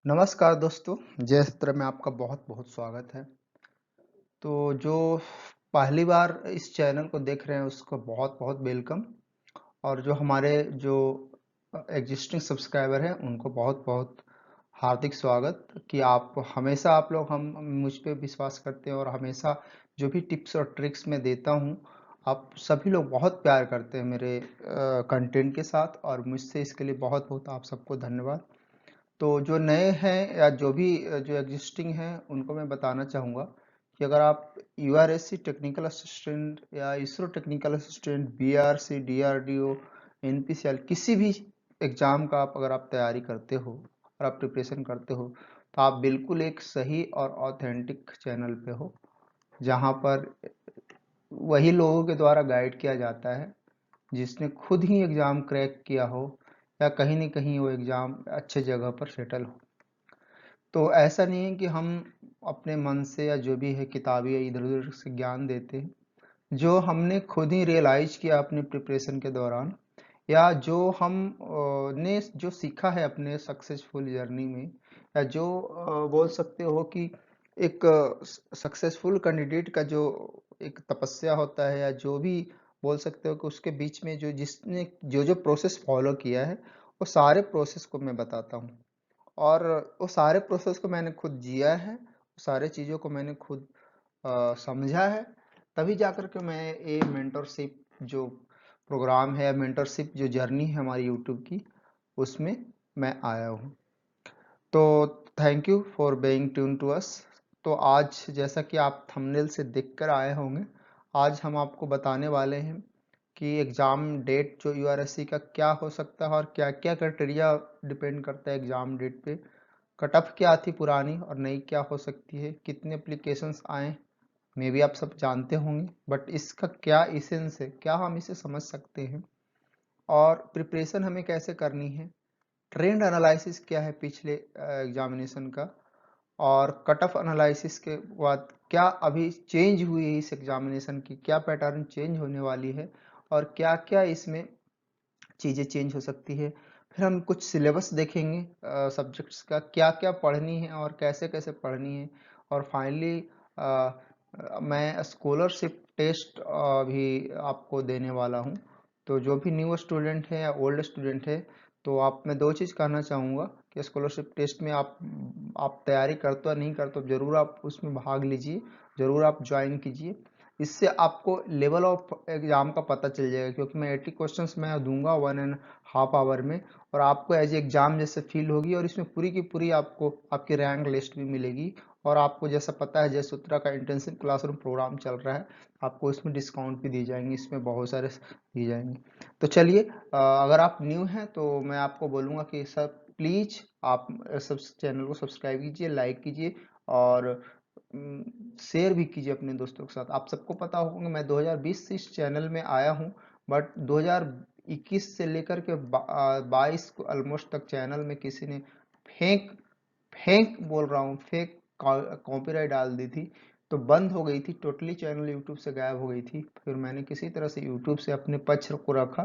नमस्कार दोस्तों, जय सत्र में आपका बहुत-बहुत स्वागत है। तो जो पहली बार इस चैनल को देख रहे हैं उसको बहुत-बहुत वेलकम और जो हमारे जो एग्जिस्टिंग सब्सक्राइबर हैं उनको बहुत-बहुत हार्दिक स्वागत कि आप लोग हम मुझ पे विश्वास करते हैं और हमेशा जो भी टिप्स और ट्रिक्स मैं देता हूँ, आप सभी लोग बहुत प्यार करते हैं मेरे कंटेंट के साथ और मुझसे इसके लिए बहुत-बहुत आप सबको धन्यवाद। तो जो नए हैं या जो एग्जिस्टिंग हैं उनको मैं बताना चाहूँगा कि अगर आप यूआरएससी टेक्निकल असिस्टेंट या ISRO technical assistant BRC DRDO NPCL किसी भी एग्ज़ाम का अगर आप तैयारी करते हो और आप प्रिपरेशन करते हो तो आप बिल्कुल एक सही और ऑथेंटिक चैनल पे हो जहाँ पर वही लोगों के द्वारा गाइड किया जाता है जिसने खुद ही एग्ज़ाम क्रैक किया हो या कहीं न कहीं वो एग्ज़ाम अच्छे जगह पर सेटल हो। तो ऐसा नहीं है कि हम अपने मन से या जो भी है किताबी या इधर-उधर से ज्ञान देते हैं। जो हमने खुद ही रियलाइज़ किया अपने प्रिपरेशन के दौरान या जो ने जो सीखा है अपने सक्सेसफुल जर्नी में या जो बोल सकते हो कि एक सक्सेसफुल कैंडिडेट का जो एक तपस्या होता है या जो भी बोल सकते हो कि उसके बीच में जो जिसने जो-जो प्रोसेस फॉलो किया है, वो सारे प्रोसेस को मैं बताता हूँ। और वो सारे प्रोसेस को मैंने खुद जिया है, सारे चीज़ों को मैंने खुद समझा है, तभी जाकर के मैं ये मेंटरशिप जो प्रोग्राम है, मेंटरशिप जो जर्नी है हमारी यूट्यूब की, उसमें मैं आया हूँ। तो thank you for being tune to us. तो आज जैसा कि आप थंबनेल से देखकर आए होंगे, आज हम आपको बताने वाले हैं कि एग्ज़ाम डेट जो यूआरएससी का क्या हो सकता है और क्या-क्या क्राइटेरिया डिपेंड करता है एग्ज़ाम डेट पे। कट ऑफ क्या थी पुरानी और नई क्या हो सकती है, कितने एप्लीकेशंस आए, मे बी आप सब जानते होंगे, बट इसका क्या इसेंस है, क्या हम इसे समझ सकते हैं और प्रिपरेशन हमें कैसे करनी है, ट्रेंड एनालिसिस क्या है पिछले एग्जामिनेशन का और कट ऑफ एनालिसिस के बाद क्या अभी चेंज हुई है इस एग्जामिनेशन की, क्या पैटर्न चेंज होने वाली है और क्या-क्या इसमें चीज़ें चेंज हो सकती है। फिर हम कुछ सिलेबस देखेंगे सब्जेक्ट्स का क्या-क्या पढ़नी है और कैसे-कैसे पढ़नी है और फाइनली मैं स्कॉलरशिप टेस्ट भी आपको देने वाला हूँ। तो जो भी न्यू स्टूडेंट है या ओल्ड स्टूडेंट है तो आप मैं 2 चीज़ कहना चाहूँगा कि स्कॉलरशिप टेस्ट में आप तैयारी करते हो या नहीं करते हो, ज़रूर आप उसमें भाग लीजिए, ज़रूर आप ज्वाइन कीजिए। इससे आपको लेवल ऑफ एग्जाम का पता चल जाएगा क्योंकि मैं 80 क्वेश्चंस मैं दूंगा 1.5 आवर में और आपको एज एग्जाम जैसे फील होगी और इसमें पूरी की पूरी आपको आपकी रैंक लिस्ट भी मिलेगी और आपको जैसा पता है जैसे उत्तरा का इंटेंसिव क्लासरूम प्रोग्राम चल रहा है आपको इसमें डिस्काउंट भी दी जाएंगे, इसमें बहुत सारे दिए जाएंगे। तो चलिए अगर आप न्यू हैं तो मैं आपको बोलूँगा कि सर प्लीज़ आप सब चैनल को सब्सक्राइब कीजिए, लाइक कीजिए और शेयर भी कीजिए अपने दोस्तों के साथ। आप सबको पता होगा कि मैं 2020 से इस चैनल में आया हूँ, बट 2021 से लेकर के 22 को ऑलमोस्ट तक चैनल में किसी ने फेक फेक बोल रहा हूँ, फेक कॉपीराइट डाल दी थी, तो बंद हो गई थी टोटली, चैनल यूट्यूब से गायब हो गई थी। फिर मैंने किसी तरह से यूट्यूब से अपने पक्ष को रखा,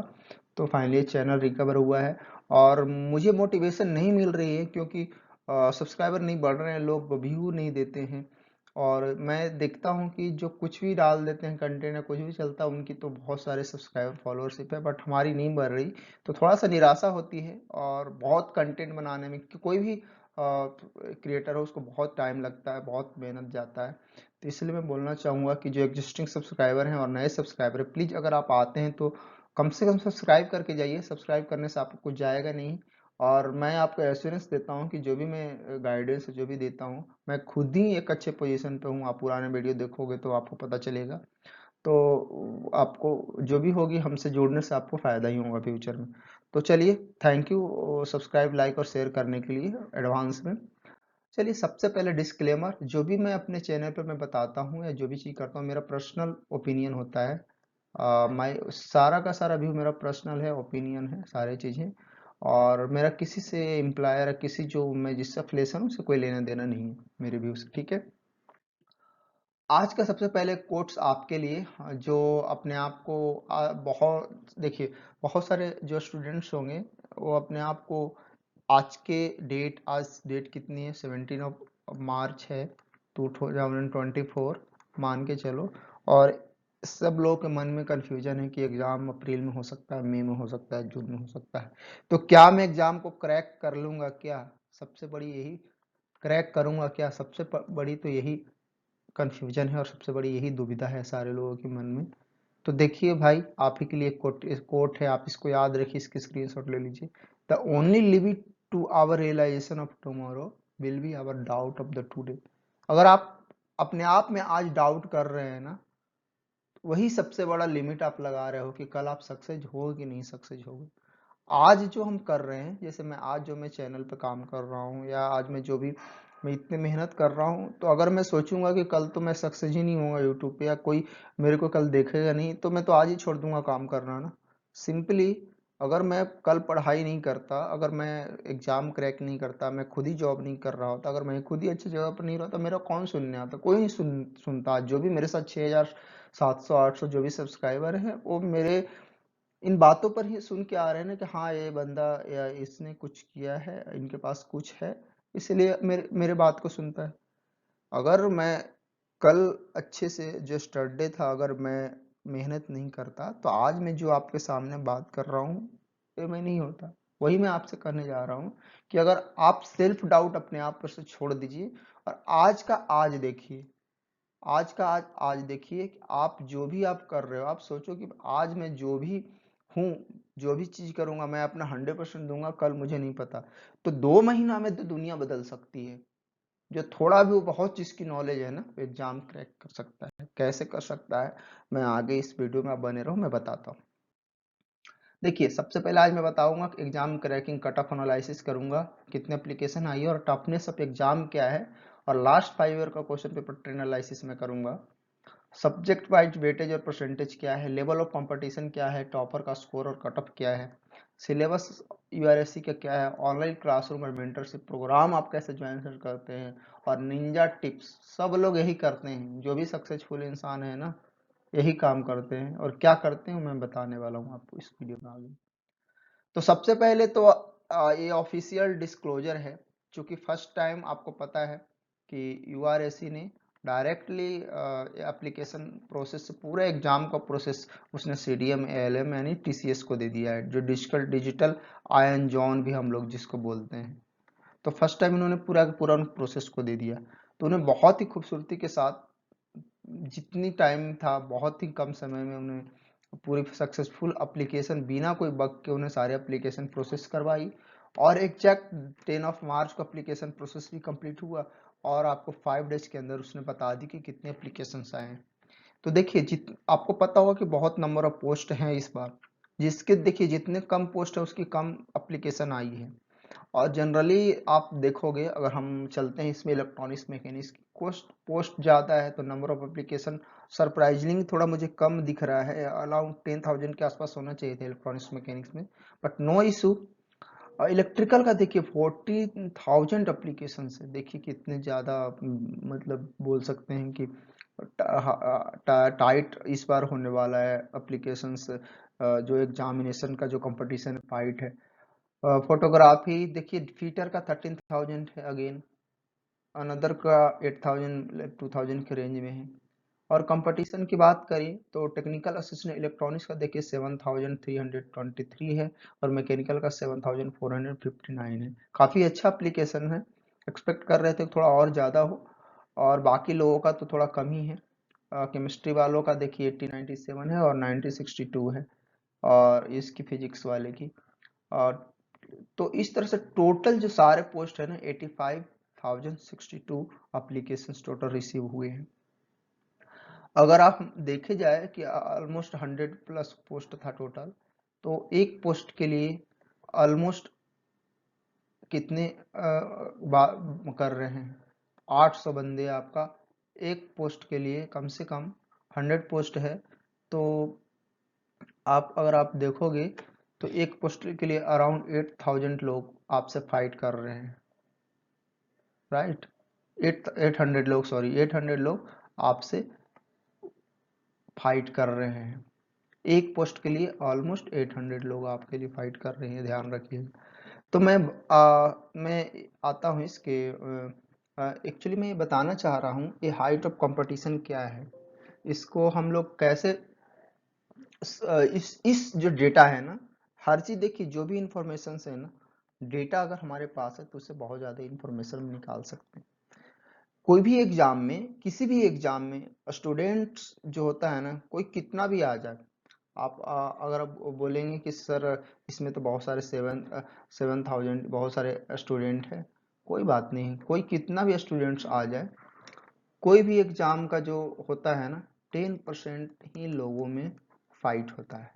तो फाइनली चैनल रिकवर हुआ है और मुझे मोटिवेशन नहीं मिल रही है क्योंकि सब्सक्राइबर नहीं बढ़ रहे हैं, लोग व्यू नहीं देते हैं और मैं देखता हूँ कि जो कुछ भी डाल देते हैं कंटेंट या कुछ भी चलता है उनकी तो बहुत सारे सब्सक्राइबर फॉलोअरशिप है बट हमारी नहीं बढ़ रही, तो थोड़ा सा निराशा होती है और बहुत कंटेंट बनाने में कि कोई भी क्रिएटर हो उसको बहुत टाइम लगता है, बहुत मेहनत जाता है। तो इसलिए मैं बोलना चाहूँगा कि जो एग्जिस्टिंग सब्सक्राइबर हैं और नए सब्सक्राइबर हैं, प्लीज़ अगर आप आते हैं तो कम से कम सब्सक्राइब करके जाइए, सब्सक्राइब करने से आपको कुछ जाएगा नहीं और मैं आपको एश्योरेंस देता हूँ कि जो भी मैं गाइडेंस जो भी देता हूँ, मैं खुद ही एक अच्छे पोजीशन पे हूँ। आप पुराने वीडियो देखोगे तो आपको पता चलेगा। तो आपको जो भी होगी हमसे जुड़ने से आपको फ़ायदा ही होगा फ्यूचर में। तो चलिए, थैंक यू सब्सक्राइब, लाइक और शेयर करने के लिए एडवांस में। चलिए सबसे पहले डिस्क्लेमर, जो भी मैं अपने चैनल पे मैं बताता हूँ या जो भी चीज़ करता हूँ मेरा पर्सनल ओपिनियन होता है। मैं सारा का सारा व्यू मेरा पर्सनल है, ओपिनियन है, सारी चीज़ें और मेरा किसी से एम्प्लॉयर या किसी जो मैं जिससे अफिलिएशन उससे कोई लेना देना नहीं है मेरे व्यू से, ठीक है। आज का सबसे पहले कोट्स आपके लिए जो अपने आप को बहुत देखिए, बहुत सारे जो स्टूडेंट्स होंगे वो अपने आप को आज के डेट, आज डेट कितनी है, 17 मार्च है 2024 मान के चलो। और सब लोगों के मन में कन्फ्यूजन है कि एग्ज़ाम अप्रैल में हो सकता है, मई में हो सकता है, जून में हो सकता है। तो क्या मैं एग्ज़ाम को क्रैक कर लूँगा क्या, सबसे बड़ी यही, क्रैक करूँगा क्या, सबसे बड़ी तो यही कन्फ्यूजन है और सबसे बड़ी यही दुविधा है सारे लोगों के मन में। तो देखिए भाई, आप ही के लिए एक कोट है, आप इसको याद रखिए, इसकी स्क्रीनशॉट ले लीजिए। The only limit to our realisation of tomorrow will be our doubt of the today. अगर आप अपने आप में आज डाउट कर रहे हैं ना, वही सबसे बड़ा लिमिट आप लगा रहे हो कि कल आप सक्सेस हो कि नहीं सक्सेस होगे। आज जो हम कर रहे हैं, जैसे मैं आज जो मैं चैनल पे काम कर रहा हूँ, या आज मैं जो भी मैं इतनी मेहनत कर रहा हूँ, तो अगर मैं सोचूंगा कि कल तो मैं सक्सेस ही नहीं होऊंगा यूट्यूब पे, या कोई मेरे को कल देखेगा नहीं, तो मैं तो आज ही छोड़ दूंगा काम करना ना। सिंपली, अगर मैं कल पढ़ाई नहीं करता, अगर मैं एग्जाम क्रैक नहीं करता, मैं खुद ही जॉब नहीं कर रहा होता, अगर मैं खुद ही अच्छी जगह पर नहीं रहता, मेरा कौन सुनने आता, कोई नहीं सुनता। जो भी मेरे साथ 6,700 800 जो भी सब्सक्राइबर हैं, वो मेरे इन बातों पर ही सुन के आ रहे हैं ना कि हाँ ये बंदा या इसने कुछ किया है, इनके पास कुछ है, इसलिए मेरे मेरे बात को सुनता है। अगर मैं कल अच्छे से जो स्टडी था, अगर मैं मेहनत नहीं करता, तो आज मैं जो आपके सामने बात कर रहा हूँ, ये मैं नहीं होता। वही मैं आपसे करने जा रहा हूँ कि अगर आप सेल्फ डाउट अपने आप पर से छोड़ दीजिए और आज का आज देखिए, आज का आज आज देखिए कि आप जो भी आप कर रहे हो, आप सोचो कि आज मैं जो भी हूँ, जो भी चीज करूंगा, मैं अपना 100% दूंगा, कल मुझे नहीं पता। तो 2 महीना में तो दुनिया बदल सकती है। जो थोड़ा भी वो बहुत चीज की नॉलेज है ना, वो एग्जाम क्रैक कर सकता है। कैसे कर सकता है, मैं आगे इस वीडियो में, आप बने रहो, मैं बताता हूँ। देखिए, सबसे पहले आज मैं बताऊंगा कि exam cracking cut off analysis करूंगा, कितने एप्लीकेशन आई है और टफनेस ऑफ एग्जाम क्या है, और लास्ट 5 ईयर का क्वेश्चन पेपर ट्रेंड एनालिसिस में करूंगा। सब्जेक्ट वाइज वेटेज और परसेंटेज क्या है, लेवल ऑफ कंपटीशन क्या है, टॉपर का स्कोर और कट ऑफ क्या है, सिलेबस यूआरएससी का क्या है, ऑनलाइन क्लासरूम और मेंटरशिप प्रोग्राम आप कैसे ज्वाइन करते हैं, और निंजा टिप्स। सब लोग यही करते हैं, जो भी सक्सेसफुल इंसान है ना, यही काम करते हैं। और क्या करते हैं मैं बताने वाला हूँ आपको इस वीडियो में आगे। तो सबसे पहले तो ये ऑफिशियल डिस्क्लोजर है, क्योंकि फर्स्ट टाइम आपको पता है कि यूआरएससी ने डायरेक्टली एप्लीकेशन प्रोसेस से पूरा एग्जाम का प्रोसेस उसने सीडीएम एएलएम यानी टीसीएस को दे दिया है, जो डिजिटल डिजिटल आयन जॉन भी हम लोग जिसको बोलते हैं। तो फर्स्ट टाइम इन्होंने पूरा पूरा प्रोसेस को दे दिया। तो उन्हें बहुत ही खूबसूरती के साथ, जितनी टाइम था, बहुत ही कम समय में उन्हें पूरी सक्सेसफुल एप्लीकेशन बिना कोई बग के उन्हें सारे एप्लीकेशन प्रोसेस करवाई। और एग्जैक्ट 10 मार्च को एप्लीकेशन प्रोसेस भी कंप्लीट हुआ, और आपको 5 डेज के अंदर उसने बता दी कि कितने एप्लीकेशन आए हैं। तो देखिए, आपको पता होगा कि बहुत नंबर ऑफ पोस्ट हैं इस बार, जिसके देखिए जितने कम पोस्ट है उसकी कम एप्लीकेशन आई है। और जनरली आप देखोगे, अगर हम चलते हैं इसमें इलेक्ट्रॉनिक्स मैकेनिक्स की पोस्ट पोस्ट ज़्यादा है, तो नंबर ऑफ एप्लीकेशन सरप्राइजिंगली थोड़ा मुझे कम दिख रहा है, अराउंड 10,000 के आसपास होना चाहिए था इलेक्ट्रॉनिक्स मैकेनिक्स में। But no issue. इलेक्ट्रिकल का देखिए 40,000 एप्लीकेशन है, देखिए कितने ज़्यादा, मतलब बोल सकते हैं कि टाइट इस बार होने वाला है एप्लीकेशंस। जो एग्जामिनेशन का जो कंपटीशन फाइट है। फोटोग्राफी देखिए, फीटर का 13,000 है अगेन, अनदर का 8,000 2,000 के रेंज में है। और कंपटीशन की बात करें तो टेक्निकल असिस्टेंट इलेक्ट्रॉनिक्स का देखिए 7,323 है, और मैकेनिकल का 7,459 है। काफ़ी अच्छा एप्लीकेशन है, एक्सपेक्ट कर रहे थे थोड़ा और ज़्यादा हो। और बाकी लोगों का तो थोड़ा कम ही है। केमिस्ट्री वालों का देखिए 8097 है और 9062 है, और इसकी फिजिक्स वाले की। और तो इस तरह से टोटल जो सारे पोस्ट है ना, 85,062 एप्लीकेशन टोटल रिसीव हुए हैं। अगर आप देखे जाए कि ऑलमोस्ट 100+ पोस्ट था टोटल, तो एक पोस्ट के लिए ऑलमोस्ट कितने कर रहे हैं, 800 बंदे आपका एक पोस्ट के लिए, कम से कम 100 पोस्ट है। तो आप अगर आप देखोगे तो एक पोस्ट के लिए अराउंड 8,000 लोग आपसे फाइट कर रहे हैं, राइट। 800 लोग, सॉरी 800 लोग आपसे फाइट कर रहे हैं एक पोस्ट के लिए। ऑलमोस्ट 800 लोग आपके लिए फाइट कर रहे हैं, ध्यान रखिए। तो मैं आता हूँ इसके एक्चुअली मैं ये बताना चाह रहा हूँ ये हाइट ऑफ कंपटीशन क्या है, इसको हम लोग कैसे इस जो डेटा है ना, हर चीज देखिए जो भी इंफॉर्मेशन है ना, डेटा अगर हमारे पास है तो उससे बहुत ज्यादा इंफॉर्मेशन हम निकाल सकते हैं। कोई भी एग्जाम में, किसी भी एग्जाम में स्टूडेंट्स जो होता है ना, कोई कितना भी आ जाए, आप अगर आप बोलेंगे कि सर इसमें तो बहुत सारे 7,000 बहुत सारे स्टूडेंट हैं, कोई बात नहीं, कोई कितना भी स्टूडेंट्स आ जाए, कोई भी एग्जाम का जो होता है ना, 10% ही लोगों में फाइट होता है,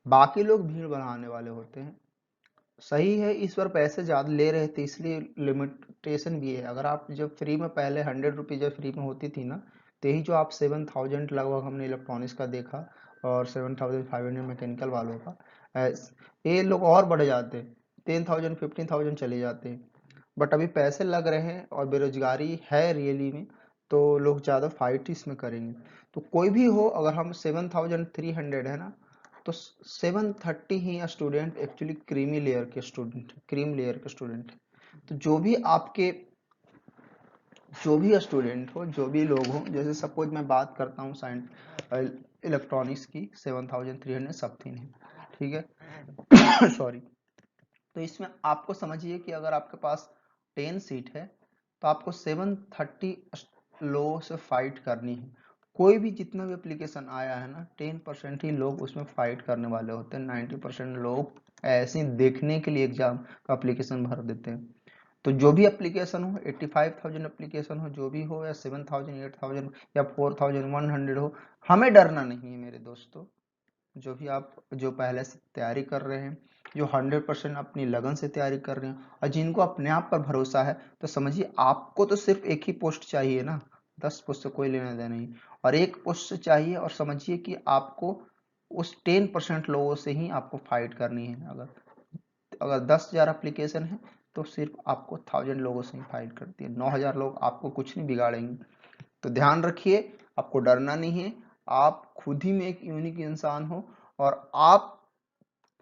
बाकी लोग भीड़ बढ़ाने वाले होते हैं। सही है, इस बार पैसे ज़्यादा ले रहे थे इसलिए लिमिटेशन भी है। अगर आप जब फ्री में, पहले 100 रुपीज़ जब फ्री में होती थी ना, तो यही जो आप 7,000 लगभग हमने इलेक्ट्रॉनिक्स का देखा, और 7,500 मैकेनिकल वालों का, ये लोग और बढ़ जाते, 10,000 15,000 चले जाते हैं। बट अभी पैसे लग रहे हैं और बेरोजगारी है रियली में, तो लोग ज़्यादा फाइट इसमें करेंगे। तो कोई भी हो, अगर हम 7,300 है ना, तो 730 ही स्टूडेंट एक्चुअली क्रीमी लेयर के स्टूडेंट, क्रीम लेयर के स्टूडेंट। तो जो भी स्टूडेंट हो, जो भी लोग हो, जैसे सपोज मैं बात करता हूँ साइंस इलेक्ट्रॉनिक्स की, 7,300 समथिंग है, ठीक है। सॉरी। तो इसमें आपको समझिए कि अगर आपके पास 10 सीट है, तो आपको 730 लोगों से फाइट करनी है। कोई भी जितना भी एप्लीकेशन आया है ना, 10% ही लोग उसमें फाइट करने वाले होते हैं, 90% लोग ऐसे ही देखने के लिए एग्जाम का एप्लीकेशन भर देते हैं। तो जो भी एप्लीकेशन हो, 85,000 एप्लीकेशन हो, जो भी हो, या 7,000 8,000 या 4,100 हो, हमें डरना नहीं है मेरे दोस्तों। जो भी आप जो पहले से तैयारी कर रहे हैं, जो 100% अपनी लगन से तैयारी कर रहे हैं, और जिनको अपने आप पर भरोसा है, तो समझिए आपको तो सिर्फ एक ही पोस्ट चाहिए ना, 10 पोस्ट से कोई लेना देना नहीं, और एक पोस्ट चाहिए, और समझिए कि आपको उस 10% लोगों से ही आपको फाइट करनी है। अगर अगर 10,000 एप्लीकेशन है, तो सिर्फ आपको 1,000 लोगों से ही फाइट करती है, 9,000 लोग आपको कुछ नहीं बिगाड़ेंगे। तो ध्यान रखिए, आपको डरना नहीं है, आप खुद ही में एक यूनिक इंसान हो, और आप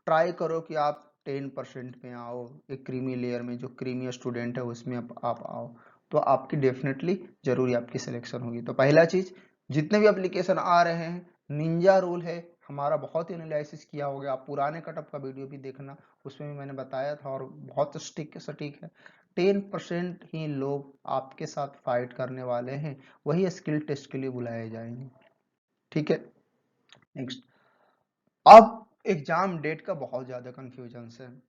ट्राई करो कि आप 10% में आओ, एक क्रीमी लेयर में, जो क्रीमी स्टूडेंट है उसमें आप आओ, तो आपकी डेफिनेटली जरूरी आपकी सिलेक्शन होगी। तो पहला चीज, जितने भी एप्लीकेशन आ रहे हैं, निंजा रूल है हमारा, बहुत ही एनालिसिस किया होगा, आप पुराने कटअप का वीडियो भी देखना, उसमें भी मैंने बताया था, और बहुत सटीक है। 10% ही लोग आपके साथ फाइट करने वाले हैं, वही स्किल टेस्ट के लिए बुलाए जाएंगे, ठीक है। नेक्स्ट, अब एग्जाम डेट का बहुत ज़्यादा कन्फ्यूजन है,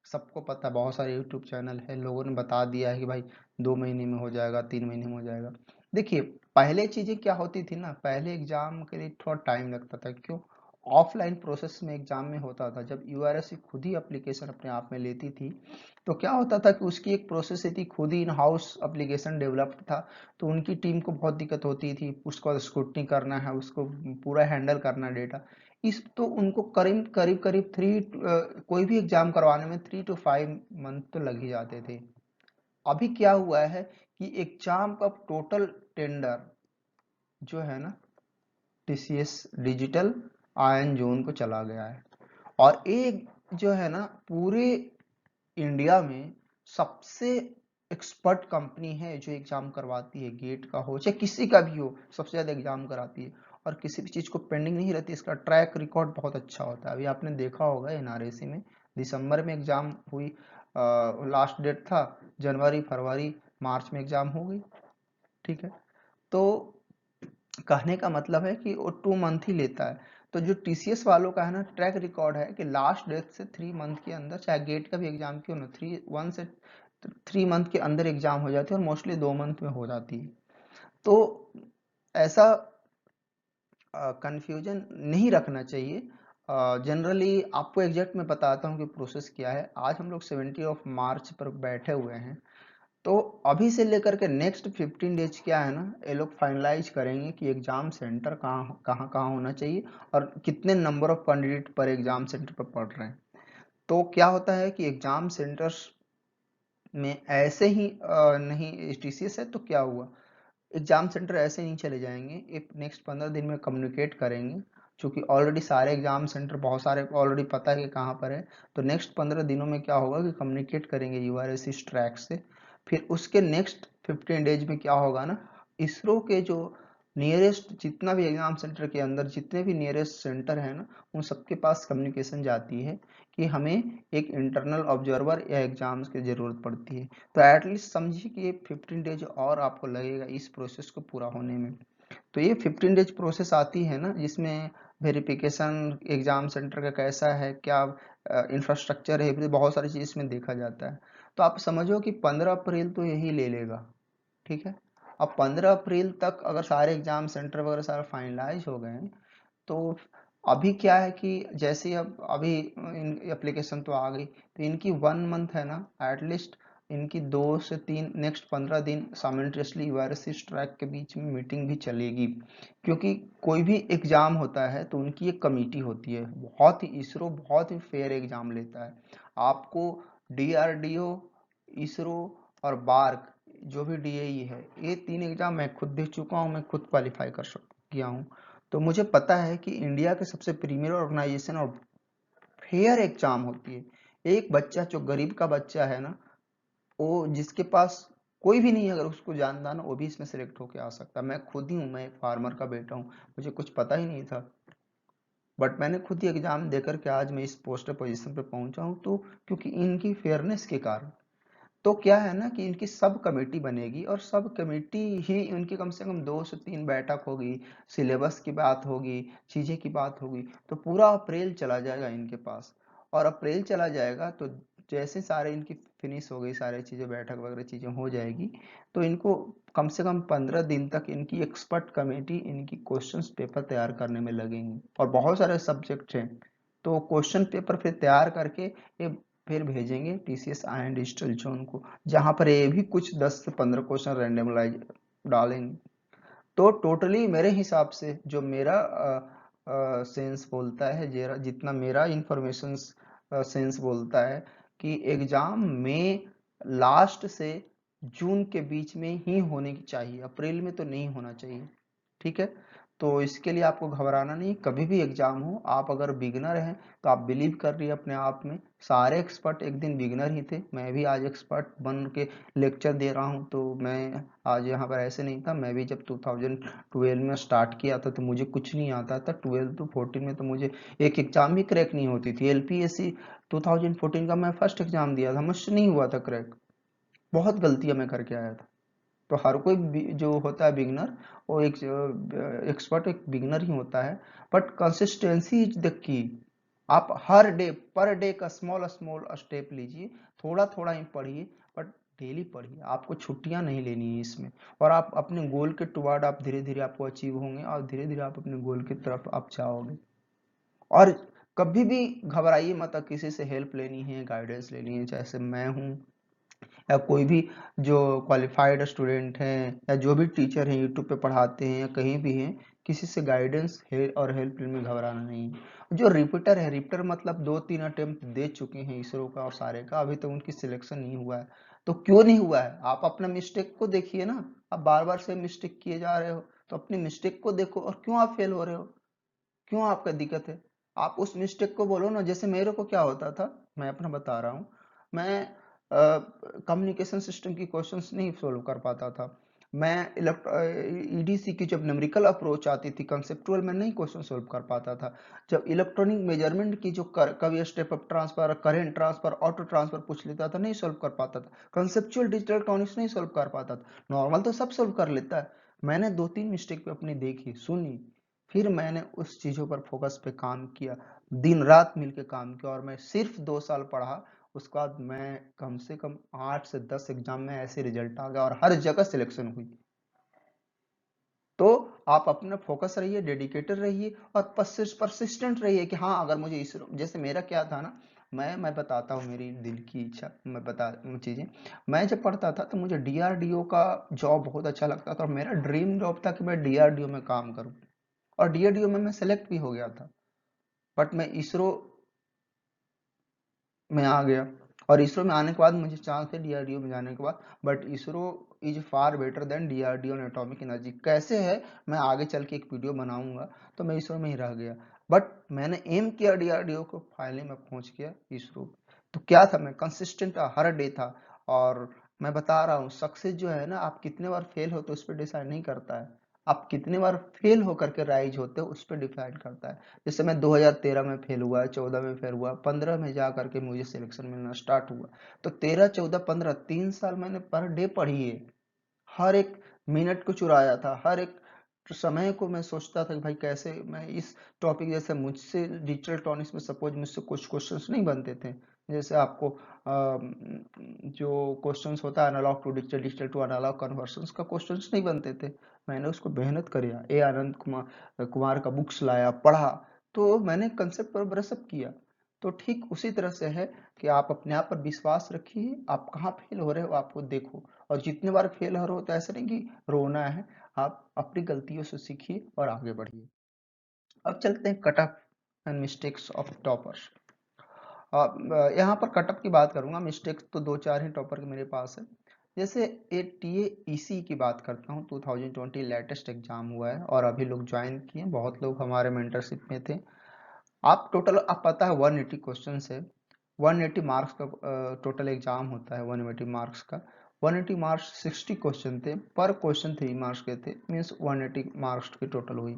सबको पता है, बहुत सारे यूट्यूब चैनल है, लोगों ने बता दिया है कि भाई 2 महीने में हो जाएगा, 3 महीने में हो जाएगा। देखिए, पहले चीज़ें क्या होती थी ना, पहले एग्जाम के लिए थोड़ा टाइम लगता था, क्यों? ऑफलाइन प्रोसेस में एग्जाम में होता था, जब यूआरएससी खुद ही एप्लीकेशन अपने आप में लेती थी, तो क्या होता था कि उसकी एक प्रोसेस थी, खुद ही इन हाउस एप्लीकेशन डेवलप्ड था, तो उनकी टीम को बहुत दिक्कत होती थी, उसको स्क्रूटनी करना है, उसको पूरा हैंडल करना डेटा, इस तो उनको करीब करीब करीब कोई भी एग्जाम करवाने में 3 to 5 मंथ तो लग ही जाते थे। अभी क्या हुआ है कि एग्जाम का टोटल टेंडर जो है ना, टीसीएस डिजिटल आयन जोन को चला गया है, और एक जो है ना, पूरे इंडिया में सबसे एक्सपर्ट कंपनी है जो एग्जाम करवाती है, गेट का हो चाहे किसी का भी हो, सबसे ज्यादा एग्जाम कराती है, और किसी भी चीज को पेंडिंग नहीं रहती, इसका ट्रैक रिकॉर्ड बहुत अच्छा होता है। अभी आपने देखा होगा एनआरएसी में दिसंबर में एग्जाम हुई, लास्ट डेट था, जनवरी फरवरी मार्च में एग्जाम हो गई, ठीक है। तो कहने का मतलब है कि वो 2 मंथ ही लेता है। तो जो टीसीएस वालों का है ना, ट्रैक रिकॉर्ड है कि लास्ट डेट से 3 मंथ के अंदर, चाहे गेट का भी एग्जाम क्यों ना, 3 मंथ के अंदर एग्जाम हो जाती है, और मोस्टली 2 मंथ में हो जाती है। तो ऐसा कंफ्यूजन नहीं रखना चाहिए। जनरली आपको एग्जैक्ट मैं बताता हूँ कि प्रोसेस क्या है। आज हम लोग 70 मार्च पर बैठे हुए हैं, तो अभी से लेकर के नेक्स्ट 15 डेज क्या है ना, ये लोग फाइनलाइज करेंगे कि एग्जाम सेंटर कहाँ कहाँ कहाँ होना चाहिए, और कितने नंबर ऑफ कैंडिडेट पर एग्जाम सेंटर पर पढ़ रहे हैं। तो क्या होता है कि एग्जाम सेंटर्स में ऐसे ही नहीं, टीसीएस है तो क्या हुआ, एग्जाम सेंटर ऐसे नहीं चले जाएंगे, एक नेक्स्ट 15 दिन में कम्युनिकेट करेंगे, चूंकि ऑलरेडी सारे एग्जाम सेंटर बहुत सारे ऑलरेडी पता है कि कहाँ पर है, तो नेक्स्ट 15 दिनों में क्या होगा कि कम्युनिकेट करेंगे यूआरएस इस ट्रैक से। फिर उसके नेक्स्ट 15 डेज में क्या होगा ना, इसरो के जो नियरेस्ट जितना भी एग्जाम सेंटर के अंदर जितने भी नियरेस्ट सेंटर है ना, उन सबके पास कम्युनिकेशन जाती है कि हमें एक इंटरनल ऑब्जर्वर या एग्जाम्स की जरूरत पड़ती है। तो एटलीस्ट समझिए कि ये 15 डेज और आपको लगेगा इस प्रोसेस को पूरा होने में। तो ये 15 डेज प्रोसेस आती है ना, जिसमें वेरिफिकेशन एग्जाम सेंटर का कैसा है, क्या इंफ्रास्ट्रक्चर है, बहुत सारी चीज इसमें देखा जाता है। तो आप समझो कि 15 अप्रैल तो यही ले लेगा, ठीक है। अब 15 अप्रैल तक अगर सारे एग्जाम सेंटर वगैरह सारे फाइनलाइज हो गए हैं, तो अभी क्या है कि जैसे ही अब अभी एप्लीकेशन तो आ गई, तो इनकी 1 मंथ है ना, एटलीस्ट इनकी 2 से 3 नेक्स्ट 15 दिन साइमल्टेनियसली यूआरएस ट्रैक के बीच में मीटिंग भी चलेगी। क्योंकि कोई भी एग्जाम होता है तो उनकी एक कमेटी होती है, बहुत ही इसरो बहुत ही फेयर एग्जाम लेता है। आपको डीआरडीओ, इसरो और बार्क जो भी डीएई है, ये 3 एग्जाम मैं खुद दे चुका हूँ, मैं खुद क्वालिफाई कर किया हूँ। तो मुझे पता है कि इंडिया के सबसे प्रीमियर ऑर्गेनाइजेशन और फेयर एग्जाम होती है। एक बच्चा जो गरीब का बच्चा है ना, वो जिसके पास कोई भी नहीं है, अगर उसको जानता है ना, वो भी इसमें सेलेक्ट होके आ सकता है। मैं खुद ही हूँ, मैं एक फार्मर का बेटा हूँ, मुझे कुछ पता ही नहीं था, बट मैंने खुद ही एग्जाम देकर के आज मैं इस पोस्टर पोजीशन पे पहुंचा हूँ। तो क्योंकि इनकी फेयरनेस के कारण, तो क्या है ना कि इनकी सब कमेटी बनेगी, और सब कमेटी ही उनकी कम से कम 2 से 3 बैठक होगी, सिलेबस की बात होगी, चीजें की बात होगी। तो पूरा अप्रैल चला जाएगा इनके पास, और अप्रैल चला जाएगा तो जैसे सारे इनकी फिनिश हो गई, सारी चीजें बैठक वगैरह चीजें हो जाएगी, तो इनको कम से कम 15 दिन तक इनकी एक्सपर्ट कमेटी इनकी क्वेश्चंस पेपर तैयार करने में लगेंगी। और बहुत सारे सब्जेक्ट हैं, तो क्वेश्चन पेपर फिर तैयार करके ये फिर भेजेंगे टीसीएस आयन डिजिटल जोन को, जहां पर ये भी कुछ 10 से 15 क्वेश्चन रैंडमलाइज डालेंगे। तो टोटली मेरे हिसाब से जो मेरा सेंस बोलता है, जितना मेरा इंफॉर्मेशन सेंस बोलता है, कि एग्जाम में लास्ट से जून के बीच में ही होने की चाहिए, अप्रैल में तो नहीं होना चाहिए, ठीक है। तो इसके लिए आपको घबराना नहीं, कभी भी एग्जाम हो, आप अगर बिगनर हैं तो आप बिलीव कर रही है अपने आप में। सारे एक्सपर्ट एक दिन बिगनर ही थे, मैं भी आज एक्सपर्ट बन के लेक्चर दे रहा हूँ। तो मैं आज यहाँ पर ऐसे नहीं था, मैं भी जब 2012 में स्टार्ट किया था तो मुझे कुछ नहीं आता था। 12 to 14 में तो मुझे एक एग्जाम भी क्रैक नहीं होती थी। एलपीएससी 2014 का मैं फर्स्ट एग्जाम दिया था, मुझसे नहीं हुआ था क्रैक, बहुत गलतियां मैं करके आया था। तो हर कोई जो होता है बिगनर, वो एक एक्सपर्ट एक बिगनर ही होता है। But consistency is the key. आप हर डे पर डे का स्मॉल स्मॉल स्टेप लीजिए, थोड़ा थोड़ा ही पढ़िए, बट डेली पढ़िए, आपको छुट्टियां नहीं लेनी है इसमें। और आप अपने गोल के टुवार्ड आप धीरे धीरे आपको अचीव होंगे, और धीरे धीरे आप अपने गोल की तरफ आप जाओगे। और कभी भी घबराइए मत, किसी से हेल्प लेनी है, गाइडेंस लेनी है, जैसे मैं हूँ या कोई भी जो क्वालिफाइड स्टूडेंट हैं या जो भी टीचर हैं यूट्यूब पे पढ़ाते हैं या कहीं भी हैं, किसी से गाइडेंस है और हेल्प में घबराना नहीं है। जो रिपीटर है, रिपीटर मतलब 2-3 अटेम्प्ट दे चुके हैं इसरो का और सारे का, अभी तक उनकी सिलेक्शन नहीं हुआ है। तो क्यों नहीं हुआ है, आप अपना मिस्टेक को देखिए ना। आप बार बार से मिस्टेक किए जा रहे हो, तो अपनी मिस्टेक को देखो, और क्यों आप फेल हो रहे हो, क्यों आपका दिक्कत है, आप उस मिस्टेक को बोलो ना। जैसे मेरे को क्या होता था, मैं अपना बता रहा हूँ, मैं कम्युनिकेशन सिस्टम की क्वेश्चंस नहीं सोल्व कर पाता था। मैं ईडीसी की जब न्यूमेरिकल अप्रोच आती थी, कंसेप्चुअल में नहीं क्वेश्चन सोल्व कर पाता था। जब इलेक्ट्रॉनिक मेजरमेंट की जो कभी step up transfer, current transfer, auto transfer पूछ लेता था, नहीं सोल्व कर पाता था। कंसेप्चुअल डिजिटल इलेक्ट्रॉनिक्स नहीं सोल्व कर पाता था। नॉर्मल तो सब सोल्व कर लेता है। मैंने 2-3 मिस्टेक पे अपनी देखी सुनी, फिर मैंने उस चीजों पर फोकस पे काम किया, दिन रात मिलके काम किया, और मैं सिर्फ 2 साल पढ़ा। उसके बाद मैं कम से कम 8 से 10 एग्जाम में ऐसे रिजल्ट आ गया, और हर जगह सिलेक्शन हुई। तो आप अपना फोकस रहिए, डेडिकेटेड रहिए, और परसिस्टेंट रहिए कि हाँ, अगर मुझे इस, जैसे मेरा क्या था ना, मैं बताता हूँ मेरी दिल की इच्छा, मैं बता चीजें। मैं जब पढ़ता था तो मुझे डीआरडीओ का जॉब बहुत अच्छा लगता था, और मेरा ड्रीम जॉब था कि मैं डीआरडीओ में काम करूँ, और डीआरडीओ में मैं सेलेक्ट भी हो गया था। बट मैं इसरो में आ गया। और इसरो में आने के बाद मुझे चांस है डीआरडीओ में जाने के बाद, but ISRO is far better than DRDO and atomic energy. कैसे है मैं आगे चल के एक वीडियो बनाऊंगा, तो मैं इसरो में ही रह गया, बट मैंने एम किया डीआरडीओ को, फाइनली मैं पहुंच गया इसरो। तो क्या था, मैं कंसिस्टेंट था, हर डे था। और मैं बता रहा हूँ, सक्सेस जो है ना, आप कितने बार फेल हो तो उस पर डिसाइड नहीं करता है, आप कितने बार फेल होकर के राइज होते हो उस पर डिसाइड करता है। जैसे मैं 2013 में फेल हुआ, 14 में फेल हुआ, 15 में जा करके मुझे सिलेक्शन मिलना स्टार्ट हुआ। तो 13, 14, 15, 3 साल मैंने पर डे पढ़ी है, हर एक मिनट को चुराया था, हर एक समय को मैं सोचता था कि भाई कैसे मैं इस टॉपिक, जैसे मुझसे डिजिटल टॉनिक्स में सपोज मुझसे कुछ क्वेश्चंस नहीं बनते थे, जैसे आपको जो क्वेश्चंस होता है analogue to digital, digital to analogue conversions का क्वेश्चंस नहीं बनते थे। मैंने उसको मेहनत किया, ए आनंद कुमार का बुक्स लाया, पढ़ा, तो मैंने कंसेप्ट पर ब्रशअप किया। तो ठीक उसी तरह से है कि आप अपने आप पर विश्वास रखिए, आप कहाँ फेल हो रहे हो आपको देखो, और जितने बार फेल हो रहे हो तो ऐसा नहीं कि रोना है, आप अपनी गलतियों से सीखिए और आगे बढ़िए। अब चलते हैं cut off and mistakes of toppers. यहाँ पर कटअप की बात करूंगा, मिस्टेक्स तो 2-4 ही टॉपर के मेरे पास है। जैसे टीएईसी की बात करता हूँ, 2020 लेटेस्ट एग्जाम हुआ है और अभी लोग ज्वाइन किए, बहुत लोग हमारे मेंटरशिप में थे। आप टोटल, आप पता है 180 क्वेश्चन है, 180 मार्क्स का टोटल एग्जाम होता है, 180 मार्क्स का। 180 मार्क्स 60 क्वेश्चन थे, पर क्वेश्चन 3 मार्क्स के थे, मीन्स 180 मार्क्स की टोटल हुई।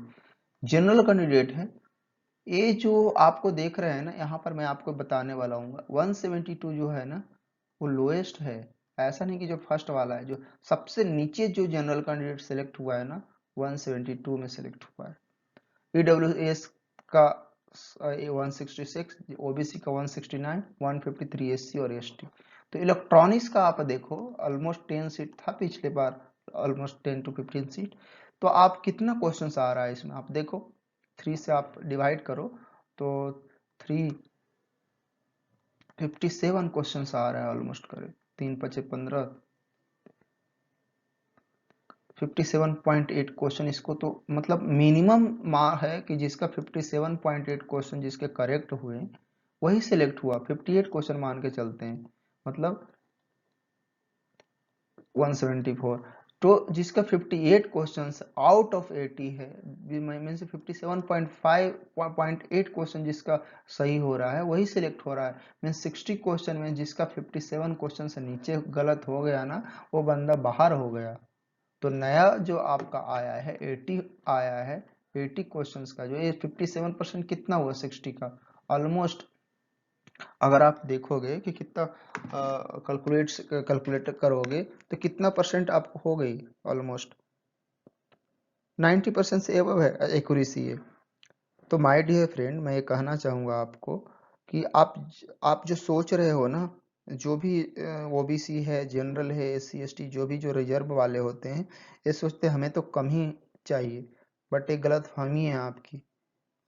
जनरल कैंडिडेट है, ये जो आपको देख रहे हैं ना, यहाँ पर मैं आपको बताने वाला हूँ, 172 जो है ना, वो लोएस्ट है। ऐसा नहीं कि जो फर्स्ट वाला है, जो सबसे नीचे जो जनरल कैंडिडेट सेलेक्ट हुआ है ना, 172 में सेलेक्ट हुआ है। ईडब्ल्यूएस का 166, ओबीसी का 169, 153 एससी और एसटी। तो इलेक्ट्रॉनिक्स का आप देखो, ऑलमोस्ट 10 सीट था पिछले बार, ऑलमोस्ट 10 to 15 सीट। तो आप कितना क्वेश्चन आ रहा है इसमें, आप देखो 3 से आप डिवाइड करो, तो 357 क्वेश्चन आ रहा है ऑलमोस्ट, करे 3×5 = 15, 57.8 क्वेश्चन। इसको तो मतलब मिनिमम मार है कि जिसका 57.8 क्वेश्चन जिसके करेक्ट हुए वही सिलेक्ट हुआ। 58 क्वेश्चन मान के चलते हैं, मतलब 174, तो जिसका 58 क्वेश्चंस आउट ऑफ 80 है, मीन से 57.8 क्वेश्चन जिसका सही हो रहा है वही सिलेक्ट हो रहा है। मीन 60 क्वेश्चन में जिसका 57 क्वेश्चन से नीचे गलत हो गया ना, वो बंदा बाहर हो गया। तो नया जो आपका आया है 80 आया है, 80 क्वेश्चंस का जो ये 57% कितना हुआ 60 का, ऑलमोस्ट अगर आप देखोगे कि कितना कैलकुलेट करोगे तो कितना परसेंट आपको हो गई, ऑलमोस्ट 90% से एबव है एक्यूरेसी है। तो माय डियर फ्रेंड, मैं ये कहना चाहूँगा आपको कि आप जो सोच रहे हो ना, जो भी ओबीसी है, जनरल है, एससी एसटी, जो भी जो रिजर्व वाले होते हैं, ये सोचते हैं हमें तो कम ही चाहिए, बट एक गलत फहमी है आपकी।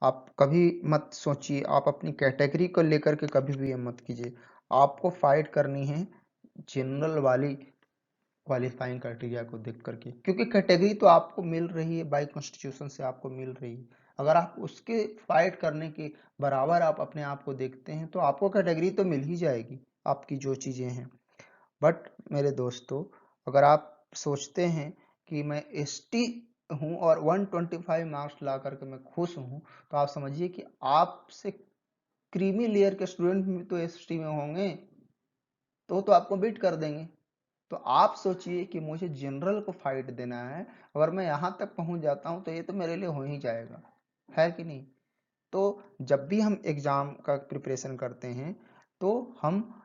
आप कभी मत सोचिए, आप अपनी कैटेगरी को लेकर के कभी भी ये मत कीजिए। आपको फाइट करनी है जनरल वाली क्वालिफाइंग क्राइटेरिया को देख करके, क्योंकि कैटेगरी तो आपको मिल रही है बाई कॉन्स्टिट्यूशन से, आपको मिल रही है। अगर आप उसके फाइट करने के बराबर आप अपने आप को देखते हैं तो आपको कैटेगरी तो मिल ही जाएगी, आपकी जो चीज़ें हैं। बट मेरे दोस्तों, अगर आप सोचते हैं कि मैं एसटी हूँ और 125 मार्क्स ला करके मैं खुश हूँ, तो आप समझिए कि आपसे क्रीमी लेयर के स्टूडेंट भी तो एसटी में होंगे, तो आपको बीट कर देंगे। तो आप सोचिए कि मुझे जनरल को फाइट देना है, अगर मैं यहाँ तक पहुँच जाता हूँ तो ये तो मेरे लिए हो ही जाएगा, है कि नहीं। तो जब भी हम एग्जाम का प्रिपरेशन करते हैं तो हम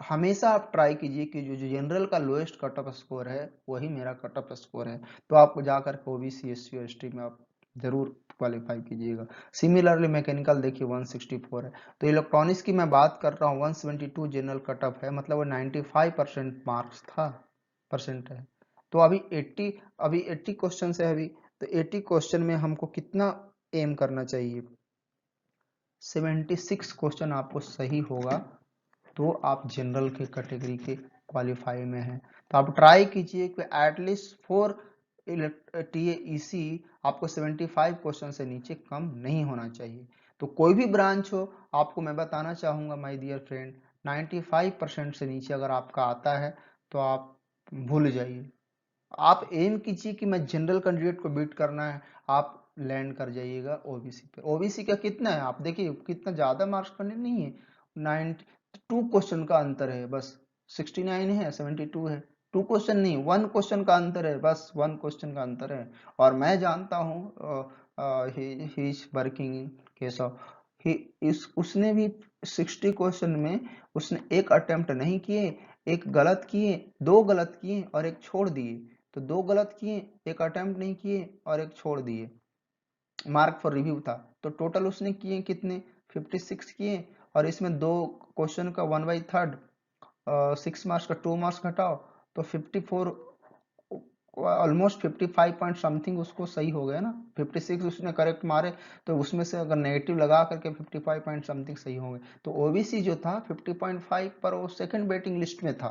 हमेशा आप ट्राई कीजिए कि जो जनरल का लोएस्ट कट ऑफ स्कोर है वही मेरा कट ऑफ स्कोर है, तो आप जाकर ओबीसी एससी और एसटी में आप जरूर क्वालिफाई कीजिएगा। सिमिलरली मैकेनिकल देखिए 164 है। तो इलेक्ट्रॉनिक्स की मैं बात कर रहा हूँ, 172 जनरल कट ऑफ है, मतलब वो 95% मार्क्स था, परसेंट है। तो अभी 80 क्वेश्चन है अभी, तो 80 क्वेश्चन में हमको कितना एम करना चाहिए, 76 क्वेश्चन आपको सही होगा तो आप जनरल के कैटेगरी के क्वालिफाई में हैं। तो आप ट्राई कीजिए कि एटलीस्ट 4 टीएईसी आपको 75 क्वेश्चन से नीचे कम नहीं होना चाहिए। तो कोई भी ब्रांच हो, आपको मैं बताना चाहूँगा माय डियर फ्रेंड, 95% से नीचे अगर आपका आता है तो आप भूल जाइए। आप एम कीजिए कि मैं जनरल कैंडिडेट को बीट करना है, आप लैंड कर जाइएगा ओबीसी पे। ओबीसी का कितना है आप देखिए, कितना ज्यादा मार्क्स करने नहीं है, 92 क्वेश्चन का अंतर है बस। 69 है 72 है, 2 क्वेश्चन नहीं 1 क्वेश्चन का अंतर है, बस 1 क्वेश्चन का अंतर है। और मैं जानता हूँ ही इज वर्किंग केशव, ही इस उसने भी 60 क्वेश्चन में उसने एक अटेम्प्ट नहीं किए, एक गलत किए, 2 गलत किए और एक छोड़ दिए। तो 2 गलत किए, एक अटेम्प्ट नहीं किए और एक छोड़ दिए, मार्क फॉर रिव्यू था। तो टोटल उसने किए कितने, 56 किए। और इसमें 2 क्वेश्चन का 1/3, 6 मार्क्स का 2 मार्क्स घटाओ तो 54, ऑलमोस्ट 55 पॉइंट समथिंग उसको सही हो गया ना। 56 उसने करेक्ट मारे, तो उसमें से अगर नेगेटिव लगा करके 55 पॉइंट समथिंग सही होंगे। तो ओबीसी जो था 50.5 पर वो सेकंड वेटिंग लिस्ट में था।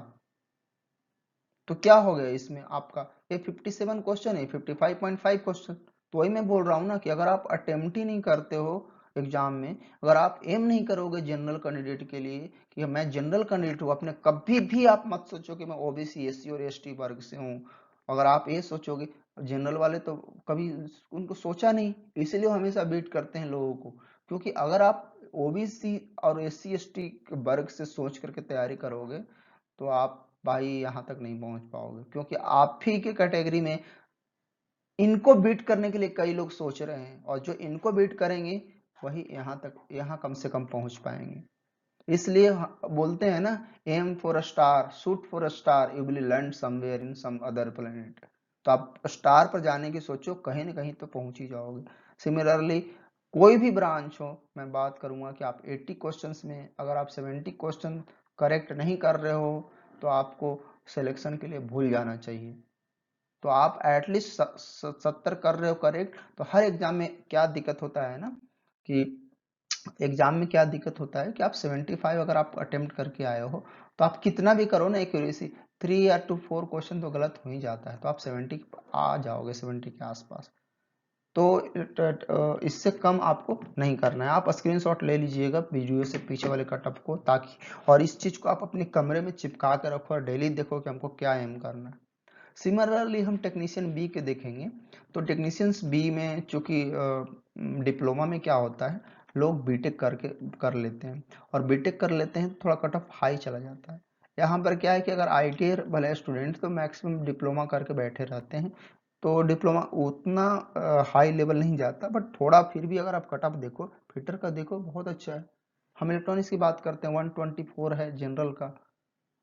तो क्या हो गया इसमें आपका, ये 57 क्वेश्चन है, 55.5 क्वेश्चन। तो वही मैं बोल रहा हूँ ना कि अगर आप अटेम्प्ट ही नहीं करते हो एग्जाम में, अगर आप एम नहीं करोगे जनरल कैंडिडेट के लिए कि मैं जनरल कैंडिडेट हूँ, अपने कभी भी आप मत सोचो कि मैं ओबीसी एससी और एसटी वर्ग से हूँ। अगर आप ये सोचोगे, जनरल वाले तो कभी उनको सोचा नहीं, इसलिए वो हमेशा बीट करते हैं लोगों को। क्योंकि अगर आप ओबीसी और एससी एसटी वर्ग से सोच करके तैयारी करोगे तो आप भाई यहाँ तक नहीं पहुंच पाओगे, क्योंकि आप ही के कैटेगरी में इनको बीट करने के लिए कई लोग सोच रहे हैं, और जो इनको बीट करेंगे वही यहाँ तक, यहाँ कम से कम पहुंच पाएंगे। इसलिए बोलते हैं ना, aim for a star, shoot for a star, you will land somewhere in some other planet. तो आप स्टार पर जाने की सोचो, कहीं ना कहीं तो पहुंच ही जाओगे। सिमिलरली कोई भी ब्रांच हो, मैं बात करूंगा कि आप 80 क्वेश्चंस में अगर आप 70 क्वेश्चन करेक्ट नहीं कर रहे हो तो आपको सिलेक्शन के लिए भूल जाना चाहिए। तो आप एटलीस्ट 70 कर रहे हो करेक्ट, तो हर एग्जाम में क्या दिक्कत होता है ना कि एग्जाम में क्या दिक्कत होता है कि आप 75 अगर आप अटेम्प्ट करके आए हो तो आप कितना भी करो ना एक्यूरेसी, 3 या 4 क्वेश्चन तो गलत हो ही जाता है, तो आप 70 आ जाओगे, 70 के आसपास। तो इससे कम आपको नहीं करना है। आप स्क्रीनशॉट ले लीजिएगा वीडियो से पीछे वाले कटअप को, ताकि और इस चीज को आप अपने कमरे में चिपका के रखो और डेली देखो कि हमको क्या एम करना है। सिमिलरली हम टेक्नीशियन बी के देखेंगे। तो टेक्नीशियंस बी में चूंकि डिप्लोमा में क्या होता है, लोग बीटेक करके कर लेते हैं, और बीटेक कर लेते हैं थोड़ा कट ऑफ हाई चला जाता है। यहाँ पर क्या है कि अगर आईटी वाले स्टूडेंट तो मैक्सिमम डिप्लोमा करके बैठे रहते हैं, तो डिप्लोमा उतना हाई लेवल नहीं जाता, बट थोड़ा फिर भी अगर आप कट ऑफ देखो, फिटर का देखो बहुत अच्छा है। हम इलेक्ट्रॉनिक्स की बात करते हैं 124 है जनरल का,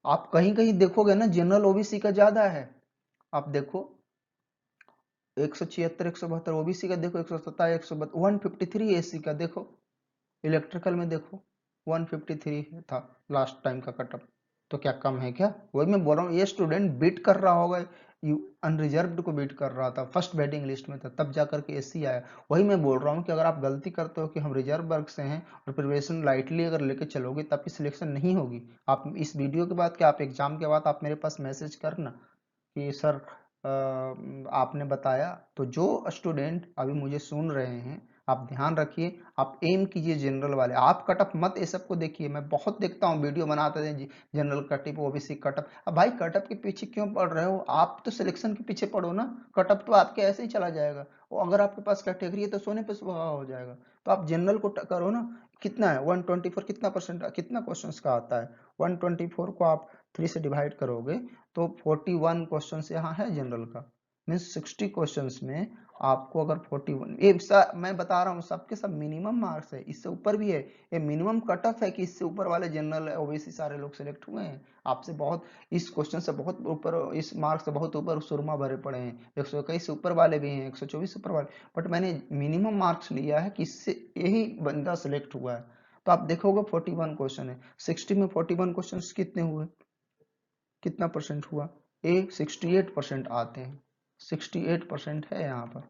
आप कहीं कहीं देखोगे ना जनरल ओबीसी का ज्यादा है। आप देखो 176 172 ओबीसी का देखो, 127 153 एससी का देखो, इलेक्ट्रिकल में देखो 153 था लास्ट टाइम का कटअप। तो क्या कम है क्या? वही मैं बोल रहा हूँ, ये स्टूडेंट बीट कर रहा होगा, यू अनरिजर्व्ड को बीट कर रहा था, फर्स्ट वेटिंग लिस्ट में था, तब जाकर के एससी आया। वही मैं बोल रहा हूँ कि अगर आप गलती करते हो कि हम रिजर्व वर्ग से हैं और प्रिपरेशन लाइटली अगर लेके चलोगे तब की सिलेक्शन नहीं होगी। आप इस वीडियो के बाद, क्या आप एग्जाम के बाद आप मेरे पास मैसेज करना कि सर आपने बताया। तो जो स्टूडेंट अभी मुझे सुन रहे हैं, आप ध्यान रखिए, आप एम कीजिए जनरल वाले, आप कटअप मत ये सबको देखिए। मैं बहुत देखता हूँ वीडियो बनाते हैं जनरल कटअप ओबीसी कटअप। अब भाई कटअप के पीछे क्यों पड़ रहे हो? आप तो सिलेक्शन के पीछे पड़ो ना, कटअप तो आपके ऐसे ही चला जाएगा। और अगर आपके पास कैटेगरी है तो सोने पे सुहागा हो जाएगा। तो आप जनरल को करो ना। कितना है 124, कितना परसेंट, कितना क्वेश्चन का आता है? 124 को आप 3 से डिवाइड करोगे तो 41 क्वेश्चन यहाँ है जनरल का, मीन्स 60 क्वेश्चंस में आपको अगर 41, मैं बता रहा हूँ सबके सब मिनिमम मार्क्स है, इससे ऊपर भी है। ये मिनिमम कट ऑफ है कि इससे ऊपर वाले जनरल ओबीसी सारे लोग सिलेक्ट हुए हैं। आपसे बहुत, इस क्वेश्चन से बहुत ऊपर, इस मार्क्स से बहुत ऊपर सुरमा भरे पड़े हैं, 121 से ऊपर वाले भी हैं, 124 से ऊपर वाले, बट मैंने मिनिमम मार्क्स लिया है कि इससे यही बंदा सिलेक्ट हुआ है। तो आप देखोगे 41 क्वेश्चन है, 60 में 41 क्वेश्चन कितने हुए, कितना परसेंट हुआ? ए 68% आते हैं, 68% है यहाँ पर।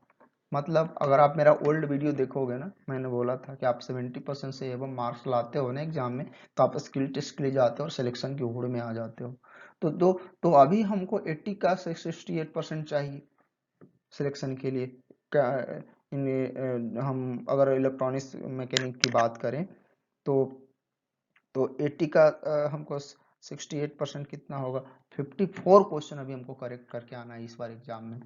मतलब अगर आप मेरा ओल्ड वीडियो देखोगे ना, मैंने बोला था कि आप 70% से एवं मार्क्स लाते हो ना एग्जाम में, तो आप स्किल टेस्ट के लिए जाते हो और सिलेक्शन की होड़ में आ जाते हो। तो अभी हमको 80 का 68% चाहिए सिलेक्शन के लिए। क्या हम अगर इलेक्ट्रॉनिक्स मैकेनिक की बात करें तो तो 80 का हमको 68% कितना होगा, 54 क्वेश्चन अभी हमको करेक्ट करके आना है इस बार एग्जाम में।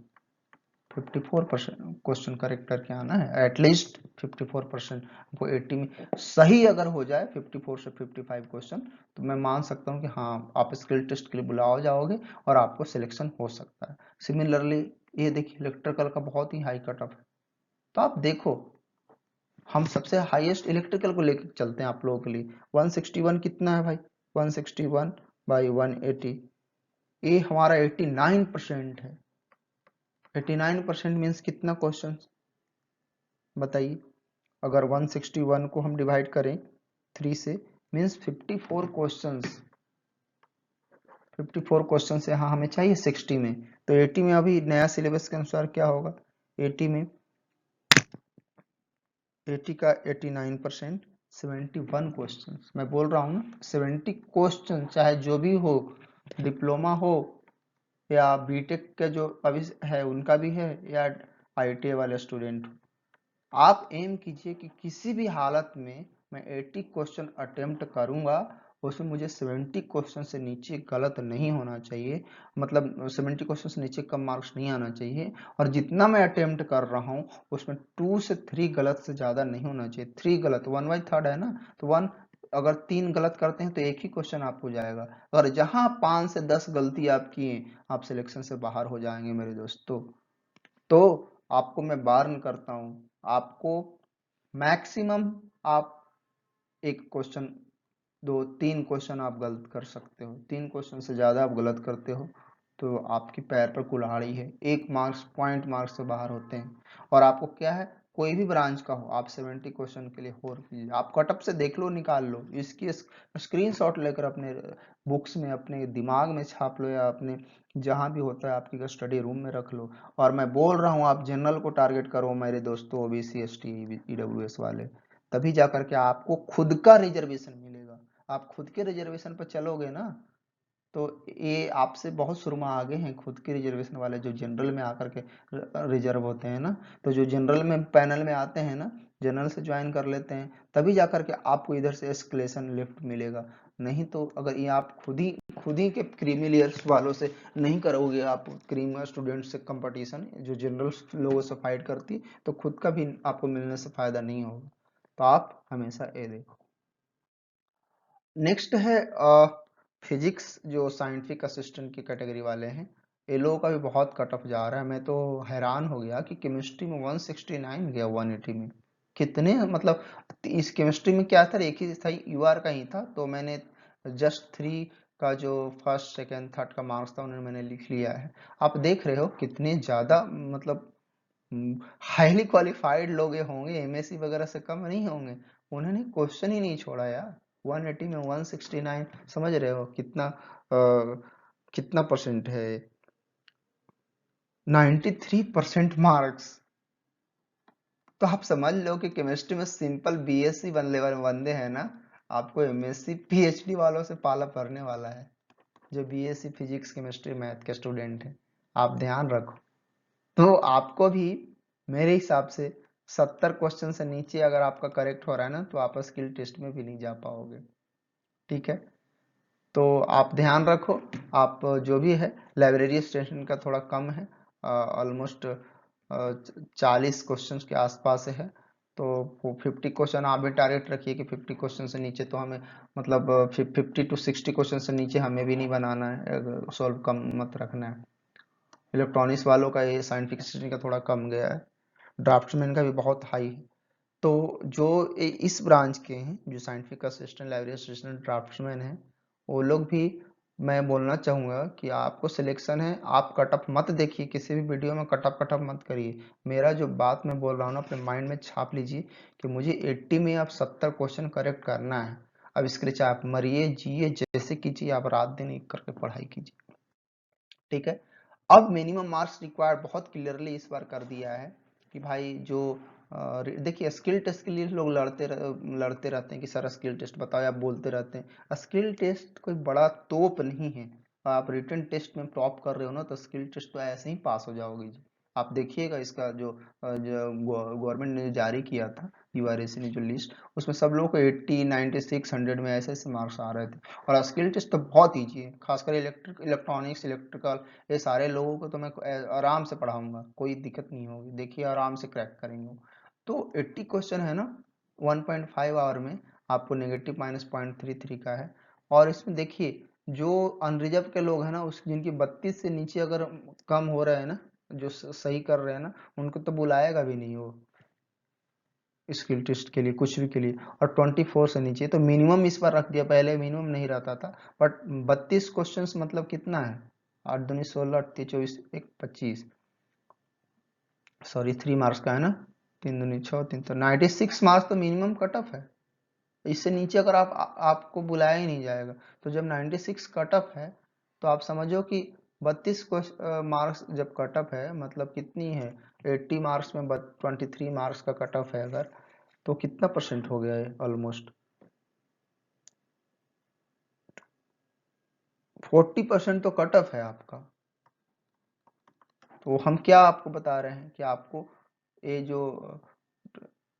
54% क्वेश्चन करेक्ट करके आना है, एटलीस्ट 54% हमको 80 में सही अगर हो जाए 54 से 55 क्वेश्चन, तो मैं मान सकता हूँ कि हाँ आप स्किल टेस्ट के लिए बुलाओ जाओगे और आपको सिलेक्शन हो सकता है। सिमिलरली ये देखिए इलेक्ट्रिकल का बहुत ही हाई कट ऑफ है, तो आप देखो हम सबसे हाईएस्ट इलेक्ट्रिकल को लेकर चलते हैं आप लोगों के लिए। 161 कितना है भाई, 161 बाई 180, ये हमारा 89% है। 89% मीन्स कितना क्वेश्चन बताइए, अगर 161 को हम डिवाइड करें 3 से, मीन्स 54 क्वेश्चंस। 54 क्वेश्चन से हाँ हमें चाहिए 60 में, तो 80 में अभी नया सिलेबस के अनुसार क्या होगा, 80 में 80 का 89%, 71 क्वेश्चन। मैं बोल रहा हूँ ना 70 क्वेश्चन, चाहे जो भी हो, डिप्लोमा हो या बीटेक का जो अभी है उनका भी है, या आईटीआई वाले स्टूडेंट हो, आप एम कीजिए कि किसी भी हालत में मैं 80 क्वेश्चन अटेम्प्ट करूंगा, उसमें मुझे 70 क्वेश्चन से नीचे गलत नहीं होना चाहिए, मतलब 70 क्वेश्चन से नीचे कम मार्क्स नहीं आना चाहिए। और जितना मैं अटेम्प्ट कर रहा हूँ उसमें 2 से 3 गलत से ज़्यादा नहीं होना चाहिए। 3 गलत, 1/3 है ना, तो 1 अगर 3 गलत करते हैं तो एक ही क्वेश्चन आपको जाएगा, और जहां 5 से 10 गलती आप किए आप सिलेक्शन से बाहर हो जाएंगे मेरे दोस्तों। तो आपको मैं वार्न करता हूं, आपको मैक्सिमम आप एक क्वेश्चन, 2-3 क्वेश्चन आप गलत कर सकते हो, 3 क्वेश्चन से ज्यादा आप गलत करते हो तो आपकी पैर पर कुल्हाड़ी है, 1 मार्क्स पॉइंट मार्क्स से बाहर होते हैं। और आपको क्या है, कोई भी ब्रांच का हो आप 70 क्वेश्चन के लिए होर कीजिए, आप कटअप से देख लो, निकाल लो, इसकी स्क्रीनशॉट लेकर अपने बुक्स में अपने दिमाग में छाप लो, या अपने जहां भी होता है आपकी स्टडी रूम में रख लो। और मैं बोल रहा हूँ आप जनरल को टारगेट करो मेरे दोस्तों, ओबीसी एसटी ईडब्ल्यूएस वाले, तभी जा करके आपको खुद का रिजर्वेशन मिलेगा। आप खुद के रिजर्वेशन पर चलोगे ना, तो ये आपसे बहुत सुरमा आगे हैं खुद के रिजर्वेशन वाले, जो जनरल में आकर के रिजर्व होते हैं ना। तो जो जनरल में पैनल में आते हैं ना, जनरल से ज्वाइन कर लेते हैं, तभी जाकर के आपको इधर से एस्केलेशन लिफ्ट मिलेगा। नहीं तो अगर ये आप खुद ही के क्रीमी लेयर्स वालों से नहीं करोगे, आप क्रीमी स्टूडेंट से कंपटीशन जो जनरल लोगों से फाइट करती, तो खुद का भी आपको मिलने से फायदा नहीं होगा। तो आप हमेशा ये देखो। नेक्स्ट है फिजिक्स, जो साइंटिफिक असिस्टेंट की कैटेगरी वाले हैं, ये लोगों का भी बहुत कट ऑफ जा रहा है। मैं तो हैरान हो गया कि केमिस्ट्री में 169 गया 180 में, कितने मतलब, इस केमिस्ट्री में क्या था, एक ही था, यूआर का ही था, तो मैंने जस्ट 3 का जो फर्स्ट सेकेंड थर्ड का मार्क्स था उन्होंने मैंने लिख लिया है। आप देख रहे हो कितने ज्यादा मतलब हाईली क्वालिफाइड लोग ये होंगे, एमएससी वगैरह से कम नहीं होंगे, उन्होंने क्वेश्चन ही नहीं छोड़ा यार। 180 में 169, समझ रहे हो कितना कितना परसेंट है, 93% मार्क्स। तो आप समझ लो कि केमिस्ट्री में सिंपल बीएससी बनने वाले बंदे हैं ना, आपको एमएससी पीएचडी वालों से पाला पड़ने वाला है, जो बीएससी फिजिक्स केमिस्ट्री मैथ के स्टूडेंट हैं, आप ध्यान रखो। तो आपको भी मेरे हिसाब से 70 क्वेश्चन से नीचे अगर आपका करेक्ट हो रहा है ना, तो आप स्किल टेस्ट में भी नहीं जा पाओगे, ठीक है। तो आप ध्यान रखो, आप जो भी है लाइब्रेरी स्टेशन का थोड़ा कम है, ऑलमोस्ट 40 क्वेश्चन के आसपास है। तो 50 क्वेश्चन आप भी टारगेट रखिए कि 50 क्वेश्चन से नीचे तो हमें, मतलब 50 to 60 क्वेश्चन से नीचे हमें भी नहीं बनाना है, सॉल्व कम मत रखना है। इलेक्ट्रॉनिक्स वालों का ये साइंटिफिक स्टडी का थोड़ा कम गया है, ड्राफ्ट्समैन का भी बहुत हाई है। तो जो इस ब्रांच के हैं, जो scientific assistant library assistant draughtsman हैं, वो लोग भी, मैं बोलना चाहूँगा कि आपको सिलेक्शन है, आप कटअप मत देखिए, किसी भी वीडियो में कटअप कटअप मत करिए। मेरा जो बात मैं बोल रहा हूँ ना, अपने माइंड में छाप लीजिए कि मुझे 80 में आप 70 क्वेश्चन करेक्ट करना है। अब इसके लिए चाहे आप मरिए जिए जैसे कीजिए, आप रात दिन एक करके पढ़ाई कीजिए, ठीक है। अब मिनिमम मार्क्स रिक्वायर्ड बहुत क्लियरली इस बार कर दिया है कि भाई जो देखिए स्किल टेस्ट के लिए लोग लड़ते रहते हैं कि सर स्किल टेस्ट बताओ, या बोलते रहते हैं, स्किल टेस्ट कोई बड़ा तोप नहीं है। आप रिटन टेस्ट में टॉप कर रहे हो ना, तो स्किल टेस्ट तो ऐसे ही पास हो जाओगे जी। आप देखिएगा इसका जो गवर्नमेंट ने जारी किया था, यूआरएसी ने जो लिस्ट, उसमें सब लोगों को 80, 96, 100 में ऐसे ऐसे मार्क्स आ रहे थे। और स्किल टेस्ट तो बहुत ईजी है, खासकर इलेक्ट्रॉनिक्स, इलेक्ट्रिकल, ये सारे लोगों को तो मैं आराम से पढ़ाऊंगा, कोई दिक्कत नहीं होगी, देखिए आराम से क्रैक करेंगे। तो 80 क्वेश्चन है ना 1.5 आवर में, आपको नेगेटिव -0.33 का है। और इसमें देखिए जो अनरिजर्व के लोग हैं ना, उस जिनकी 32 से नीचे अगर कम हो रहे हैं ना, जो सही कर रहे हैं ना, उनको तो बुलाएगा भी नहीं वो स्किल टेस्ट के लिए, कुछ भी के लिए। और 24 से नीचे तो मिनिमम इस बार रख दिया, पहले मिनिमम नहीं रहता था। बट 32 क्वेश्चंस मतलब कितना है, 8 दूनी 16, 38, 24, 1, 25, सॉरी 3 मार्क्स का है ना, 3 दूनी 6, 3 तो 96 मार्क्स तो मिनिमम कट ऑफ है। इससे नीचे अगर आपको बुलाया ही नहीं जाएगा। तो जब 96 कट ऑफ है, तो आप समझो कि 32 मार्क्स जब कट ऑफ है, मतलब कितनी है, 80 मार्क्स में 23 मार्क्स का कट ऑफ है अगर, तो कितना परसेंट हो गया है, ऑलमोस्ट 40% तो कट ऑफ है आपका। तो हम क्या आपको बता रहे हैं कि आपको ये जो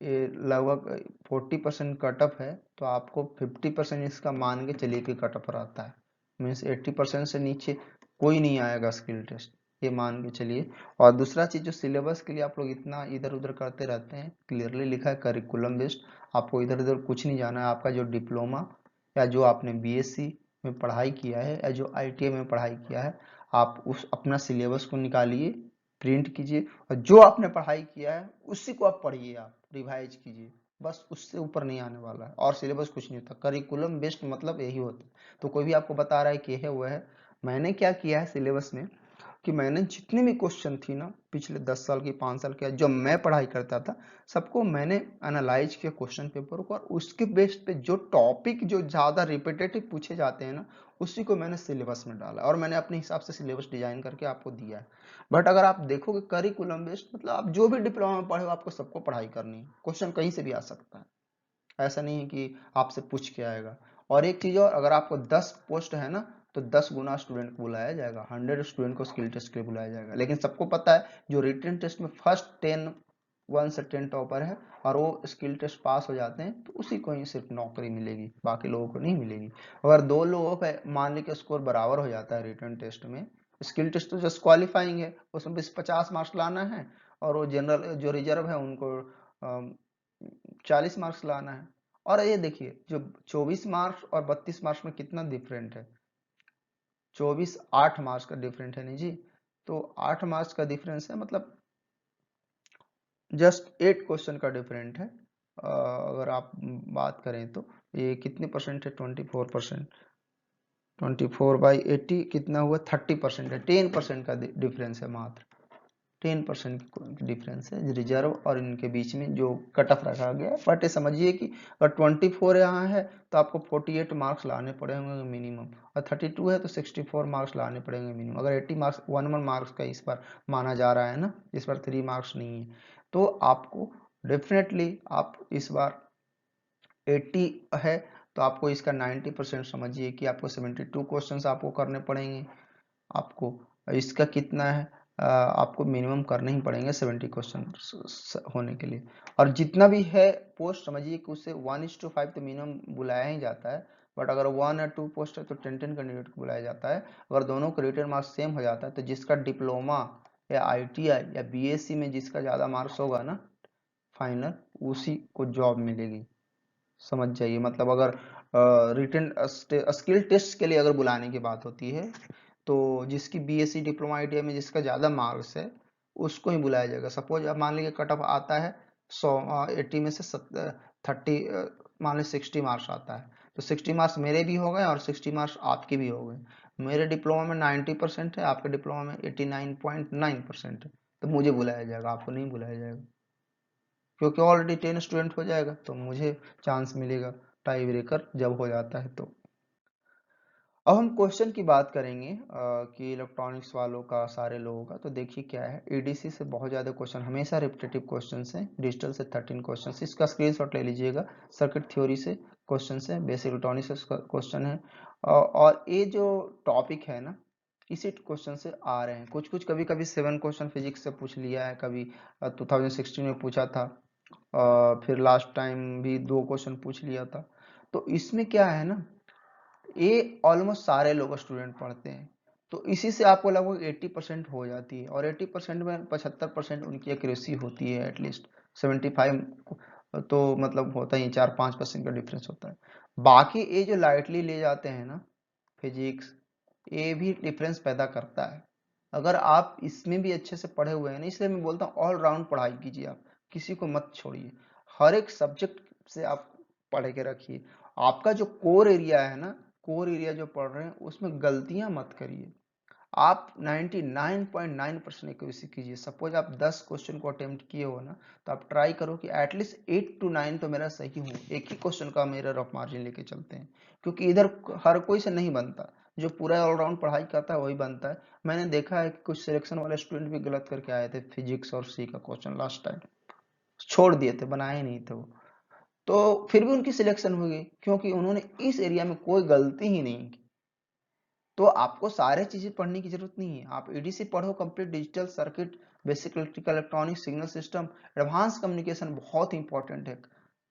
ये लगभग 40% कट ऑफ है, तो आपको 50% इसका मान के चलिए कि कट ऑफ रहता है। मीन्स 80% से नीचे कोई नहीं आएगा स्किल टेस्ट, ये मान के चलिए। और दूसरा चीज, जो सिलेबस के लिए आप लोग इतना इधर उधर करते रहते हैं, क्लियरली लिखा है करिकुलम बेस्ड, आपको इधर उधर कुछ नहीं जाना है। आपका जो डिप्लोमा या जो आपने बीएससी में पढ़ाई किया है या जो आईटीआई में पढ़ाई किया है, आप उस अपना सिलेबस को निकालिए, प्रिंट कीजिए, और जो आपने पढ़ाई किया है उसी को आप पढ़िए, आप रिवाइज कीजिए, बस उससे ऊपर नहीं आने वाला है। और सिलेबस कुछ नहीं होता, करिकुलम बेस्ड मतलब यही होता है। तो कोई भी आपको बता रहा है कि है वह है, मैंने क्या किया है सिलेबस में, कि मैंने जितने भी क्वेश्चन थी ना पिछले 10 साल की, 5 साल के, जो मैं पढ़ाई करता था, सबको मैंने एनालाइज किया क्वेश्चन पेपर को, और उसके बेस पे जो टॉपिक जो ज़्यादा रिपीटेटिव पूछे जाते हैं ना, उसी को मैंने सिलेबस में डाला, और मैंने अपने हिसाब से सिलेबस डिजाइन करके आपको दिया है। बट अगर आप देखोगे करिकुलम बेस्ड, मतलब आप जो भी डिप्लोमा में पढ़े हो, आपको सबको पढ़ाई करनी है, क्वेश्चन कहीं से भी आ सकता है, ऐसा नहीं है कि आपसे पूछ के आएगा। और एक चीज और, अगर आपको 10 पोस्ट है ना, तो 10 गुना स्टूडेंट को बुलाया जाएगा, 100 स्टूडेंट को स्किल टेस्ट के लिए बुलाया जाएगा। लेकिन सबको पता है जो रिटन टेस्ट में फर्स्ट 10, 1 से 10 टॉपर है, और वो स्किल टेस्ट पास हो जाते हैं, तो उसी को ही सिर्फ नौकरी मिलेगी, बाकी लोगों को नहीं मिलेगी। अगर दो लोगों का मान लीजिए स्कोर बराबर हो जाता है रिटन टेस्ट में, स्किल टेस्ट तो जस्ट क्वालिफाइंग है, उसमें बस 50 मार्क्स लाना है, और वो जनरल जो रिजर्व है उनको 40 मार्क्स लाना है। और ये देखिए जो 24 मार्क्स और 32 मार्क्स में कितना डिफरेंट है, 24 8 मार्क्स का डिफरेंट है नहीं जी, तो 8 मार्क्स का डिफरेंस है, मतलब जस्ट 8 क्वेश्चन का डिफरेंट है। अगर आप बात करें तो ये कितने परसेंट है, 24%, 24/80 कितना हुआ, 30% है, 10% का डिफरेंस है मात्र, 10% डिफरेंस है रिजर्व और इनके बीच में जो कट ऑफ रखा गया है। बट ये समझिए कि अगर 24 यहाँ है तो आपको 48 मार्क्स लाने पड़ेंगे मिनिमम, और 32 है तो 64 मार्क्स लाने पड़ेंगे मिनिमम। अगर 80 मार्क्स 11 मार्क्स का इस बार माना जा रहा है ना, इस बार 3 मार्क्स नहीं है, तो आपको डेफिनेटली आप इस बार 80 है, तो आपको इसका 90% समझिए कि आपको 72 क्वेश्चन आपको करने पड़ेंगे। आपको इसका कितना है, आपको मिनिमम करने ही पड़ेंगे 70 क्वेश्चन होने के लिए। और जितना भी है पोस्ट, समझिए कि उससे 1:5 तो मिनिमम बुलाया ही जाता है। बट अगर 1 या 2 पोस्ट है तो 10 कैंडिडेट को बुलाया जाता है। अगर दोनों का रिटन मार्क्स सेम हो जाता है, तो जिसका डिप्लोमा या आईटीआई या बीएससी में जिसका ज़्यादा मार्क्स होगा ना फाइनल, उसी को जॉब मिलेगी। समझ जाइए, मतलब अगर रिटन स्किल टेस्ट के लिए अगर बुलाने की बात होती है, तो जिसकी बीएससी डिप्लोमा आईटीआई में जिसका ज़्यादा मार्क्स है, उसको ही बुलाया जाएगा। सपोज अब मान लीजिए कट ऑफ आता है 80 में से 30, मान लीजिए 60 मार्क्स आता है, तो 60 मार्क्स मेरे भी हो गए और 60 मार्क्स आपके भी हो गए। मेरे डिप्लोमा में 90% है, आपके डिप्लोमा में 89.9% है, तो मुझे बुलाया जाएगा, आपको नहीं बुलाया जाएगा, क्योंकि ऑलरेडी 10 स्टूडेंट हो जाएगा, तो मुझे चांस मिलेगा टाई ब्रेकर जब हो जाता है। तो अब हम क्वेश्चन की बात करेंगे कि इलेक्ट्रॉनिक्स वालों का, सारे लोगों का। तो देखिए क्या है, ईडीसी से बहुत ज़्यादा क्वेश्चन, हमेशा रिपीटेटिव क्वेश्चंस हैं। डिजिटल से 13 क्वेश्चंस, इसका स्क्रीनशॉट ले लीजिएगा। सर्किट थ्योरी से क्वेश्चंस हैं, बेसिक इलेक्ट्रॉनिक्स से क्वेश्चन है, और ये जो टॉपिक है ना, इसी क्वेश्चन से आ रहे हैं। कुछ कुछ कभी कभी 7 क्वेश्चन फिजिक्स से पूछ लिया है, कभी 2016 में पूछा था, फिर लास्ट टाइम भी 2 क्वेश्चन पूछ लिया था। तो इसमें क्या है ना, ये ऑलमोस्ट सारे लोग स्टूडेंट पढ़ते हैं, तो इसी से आपको लगभग 80% हो जाती है, और 80% में 75% उनकी एक्यूरेसी होती है, एटलीस्ट 75 तो मतलब होता ही 4-5% का डिफरेंस होता है। बाकी ये जो लाइटली ले जाते हैं ना फिजिक्स, ये भी डिफरेंस पैदा करता है। अगर आप इसमें भी अच्छे से पढ़े हुए हैं ना, इसलिए मैं बोलता हूँ ऑल राउंड पढ़ाई कीजिए, आप किसी को मत छोड़िए, हर एक सब्जेक्ट से आप पढ़ के रखिए। आपका जो कोर एरिया है ना, कोर एरिया जो पढ़ रहे हैं उसमें गलतियां मत करिए। आप 99.9% एक्यूरेसी कीजिए। सपोज आप 10 क्वेश्चन को अटेम्प्ट किए हो ना, तो आप ट्राई करो कि एटलीस्ट 8 to 9 तो मेरा सही हो, एक ही क्वेश्चन का मेरा रफ मार्जिन लेके चलते हैं, क्योंकि इधर हर कोई से नहीं बनता, जो पूरा ऑलराउंड पढ़ाई करता है वही बनता है। मैंने देखा है कि कुछ सिलेक्शन वाले स्टूडेंट भी गलत करके आए थे फिजिक्स और सी का क्वेश्चन, लास्ट टाइम छोड़ दिए थे, बनाए नहीं थे वो, तो फिर भी उनकी सिलेक्शन हो गई, क्योंकि उन्होंने इस एरिया में कोई गलती ही नहीं की। तो आपको सारे चीजें पढ़ने की जरूरत नहीं है, आप एडीसी पढ़ो, complete digital circuit, basic electrical electronic signal system, advance communication बहुत इंपॉर्टेंट है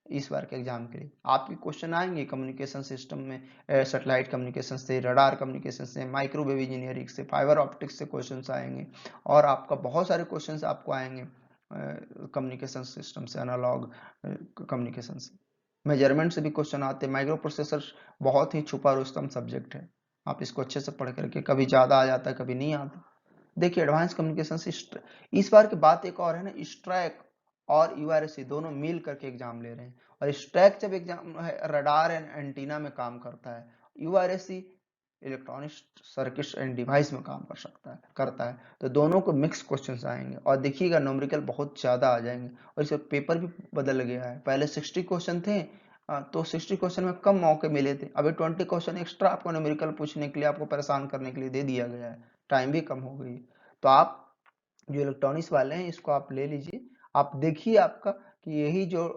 इस बार के एग्जाम के लिए। आपके क्वेश्चन आएंगे कम्युनिकेशन सिस्टम में, सैटेलाइट कम्युनिकेशन से, रडार कम्युनिकेशन से, माइक्रोवेव इंजीनियरिंग से, फाइबर ऑप्टिक्स से क्वेश्चन आएंगे, और आपका बहुत सारे क्वेश्चन आपको आएंगे कम्युनिकेशन सिस्टम से, एनालॉग कम्युनिकेशन से, मेजरमेंट से भी क्वेश्चन आते हैं। माइक्रो प्रोसेसर बहुत ही छुपा रुस्तम सब्जेक्ट है, आप इसको अच्छे से पढ़ करके, कभी ज्यादा आ जाता है कभी नहीं आता। देखिए एडवांस कम्युनिकेशन से इस बार की बात एक और है ना, स्ट्रैक और यूआरएससी दोनों मिल करके एग्जाम ले रहे हैं, और स्ट्रैक जब एग्जाम है रडार एंड एंटीना में काम करता है, URSC electronic circuits and device में काम कर सकता है करता है, तो दोनों को मिक्स क्वेश्चंस आएंगे, और देखिएगा न्यूमेरिकल बहुत ज्यादा आ जाएंगे। और इसका पेपर भी बदल गया है, पहले 60 क्वेश्चन थे, तो 60 क्वेश्चन में कम मौके मिले थे, अभी 20 क्वेश्चन एक्स्ट्रा आपको न्यूमेरिकल पूछने के लिए, आपको परेशान करने के लिए दे दिया गया है, टाइम भी कम हो गई। तो आप जो इलेक्ट्रॉनिक्स वाले हैं इसको आप ले लीजिए, आप देखिए आपका कि यही जो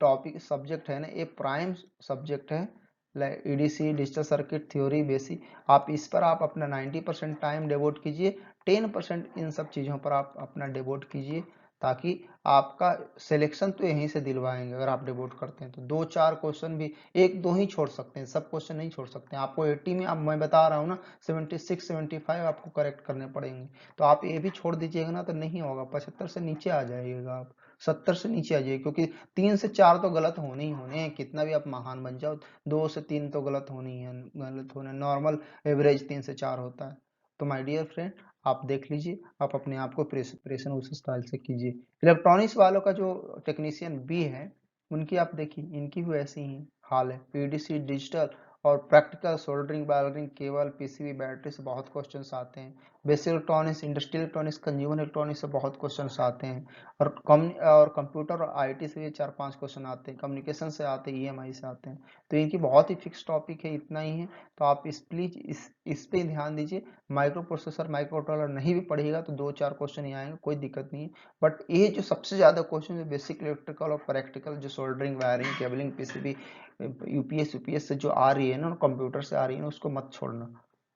टॉपिक सब्जेक्ट है ना, ये प्राइम सब्जेक्ट है, EDC digital circuit theory basic, आप इस पर आप अपना 90% टाइम डिवोट कीजिए, 10% इन सब चीज़ों पर आप अपना डिवोट कीजिए, ताकि आपका सिलेक्शन तो यहीं से दिलवाएंगे। अगर आप डिवोट करते हैं तो 2-4 क्वेश्चन भी, 1-2 ही छोड़ सकते हैं, सब क्वेश्चन नहीं छोड़ सकते हैं। आपको 80 में, अब मैं बता रहा हूँ ना, 76-75 आपको करेक्ट करने पड़ेंगे, तो आप ये भी छोड़ दीजिएगा ना तो नहीं होगा, 75 से नीचे आ जाइएगा आप, 70 से नीचे आ जाइए, क्योंकि 3 से 4 तो गलत होने ही होने हैं, कितना भी आप महान बन जाओ, 2 से 3 तो गलत होने ही है, गलत होने नॉर्मल एवरेज 3 से 4 होता है। तो माय डियर फ्रेंड, आप देख लीजिए, आप अपने आप को प्रिपरेशन उस स्टाइल से कीजिए। इलेक्ट्रॉनिक्स वालों का जो टेक्नीशियन बी है, उनकी आप देखिए, इनकी भी ऐसी ही हाल है, पीडीसी डिजिटल और practical soldering wiring cable PCB battery से बहुत क्वेश्चंस आते हैं, basic electronics industrial electronics consumer electronics से बहुत क्वेश्चंस आते हैं, और कंप्यूटर और आईटी से भी 4-5 क्वेश्चन आते हैं, कम्युनिकेशन से आते हैं, ईएमआई से आते हैं। तो इनकी बहुत ही फिक्स टॉपिक है, इतना ही है। तो आप प्लीज इस पे ध्यान दीजिए। माइक्रो प्रोसेसर माइक्रो कंट्रोलर नहीं भी पढ़िएगा तो 2-4 क्वेश्चन ही आएंगे, कोई दिक्कत नहीं है। बट ये जो सबसे ज्यादा क्वेश्चन है बेसिक इलेक्ट्रिकल और प्रैक्टिकल, जो soldering wiring cabling PCB UPS से जो आ रही है ना, कंप्यूटर से आ रही है ना, उसको मत छोड़ना।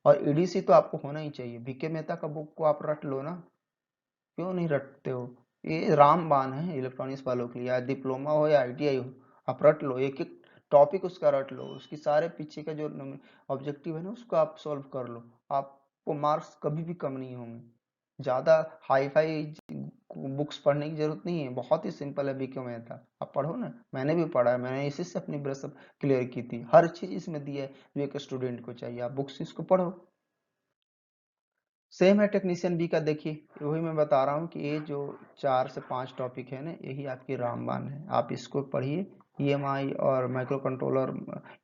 और ईडीसी तो आपको होना ही चाहिए, बीके मेहता का बुक को आप रट लो ना, क्यों नहीं रटते हो? ये रामबाण है इलेक्ट्रॉनिक्स वालों के लिए, या डिप्लोमा हो या आईटीआई हो, आप रट लो, एक एक टॉपिक उसका रट लो, उसकी सारे पीछे का जो ऑब्जेक्टिव है ना उसको आप सॉल्व कर लो, आपको मार्क्स कभी भी कम नहीं होंगे। ज्यादा हाई फाई बुक्स पढ़ने की जरूरत नहीं है, बहुत ही सिंपल है बीके मेहता, आप पढ़ो ना, मैंने भी पढ़ा है, मैंने इसी से अपनी ब्रश क्लियर की थी, हर चीज इसमें दी है जो एक स्टूडेंट को चाहिए, आप बुक्स इसको पढ़ो। सेम है टेक्नीशियन बी का, देखिए वही मैं बता रहा हूँ कि ये जो 4 से 5 टॉपिक है ना, यही आपकी रामबाण है, आप इसको पढ़िए। ईएमआई और माइक्रो कंट्रोलर,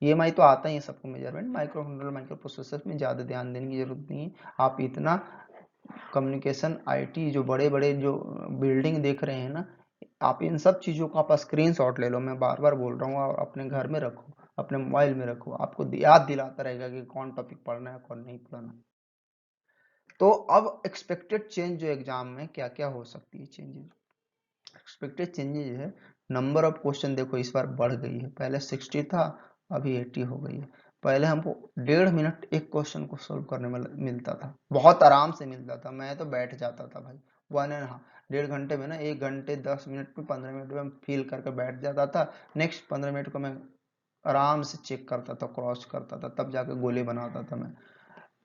ईएमआई तो आता ही है सबको measurement, micro controller micro processor में ज़्यादा ध्यान देने की जरूरत नहीं है। आप इतना कम्युनिकेशन आईटी जो बड़े बड़े जो बिल्डिंग देख रहे हैं ना, आप इन सब चीज़ों का आप स्क्रीन शॉट ले लो, मैं बार बार बोल रहा हूँ, और अपने घर में रखो, अपने मोबाइल में रखो, आपको याद दिलाता रहेगा कि कौन टॉपिक पढ़ना है कौन नहीं पढ़ना। तो अब एक्सपेक्टेड चेंज जो एग्जाम में क्या क्या हो सकती है चेंजेस, एक्सपेक्टेड चेंजेस है, नंबर ऑफ क्वेश्चन देखो इस बार बढ़ गई है, पहले 60 था, अभी 80 हो गई है। पहले हमको 1.5 मिनट एक क्वेश्चन को सोल्व करने में मिलता था, बहुत आराम से मिलता था, मैं तो बैठ जाता था भाई, वन एंड हाफ, 1.5 घंटे में ना 1 घंटे 10 मिनट में 15 मिनट में मैं फील करके बैठ जाता था। नेक्स्ट 15 मिनट को मैं आराम से चेक करता था, क्रॉस करता था, तब जाके गोली बनाता था मैं।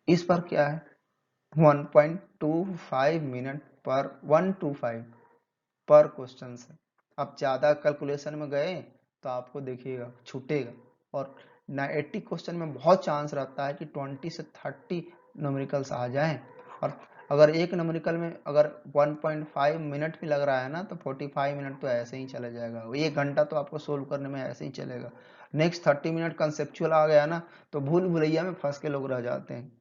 इस पर क्या है 1.25 मिनट पर 125 पर क्वेश्चन है। अब ज़्यादा कैलकुलेशन में गए तो आपको देखिएगा छूटेगा। और 80 क्वेश्चन में बहुत चांस रहता है कि 20 से 30 न्यूमेरिकल्स आ जाएं। और अगर एक न्यूमेरिकल में अगर 1.5 मिनट भी लग रहा है ना, तो 45 मिनट तो ऐसे ही चला जाएगा। 1 घंटा तो आपको सोल्व करने में ऐसे ही चलेगा। नेक्स्ट 30 मिनट कंसेप्चुअल आ गया ना, तो भूल भुलैया में फंस के लोग रह जाते हैं।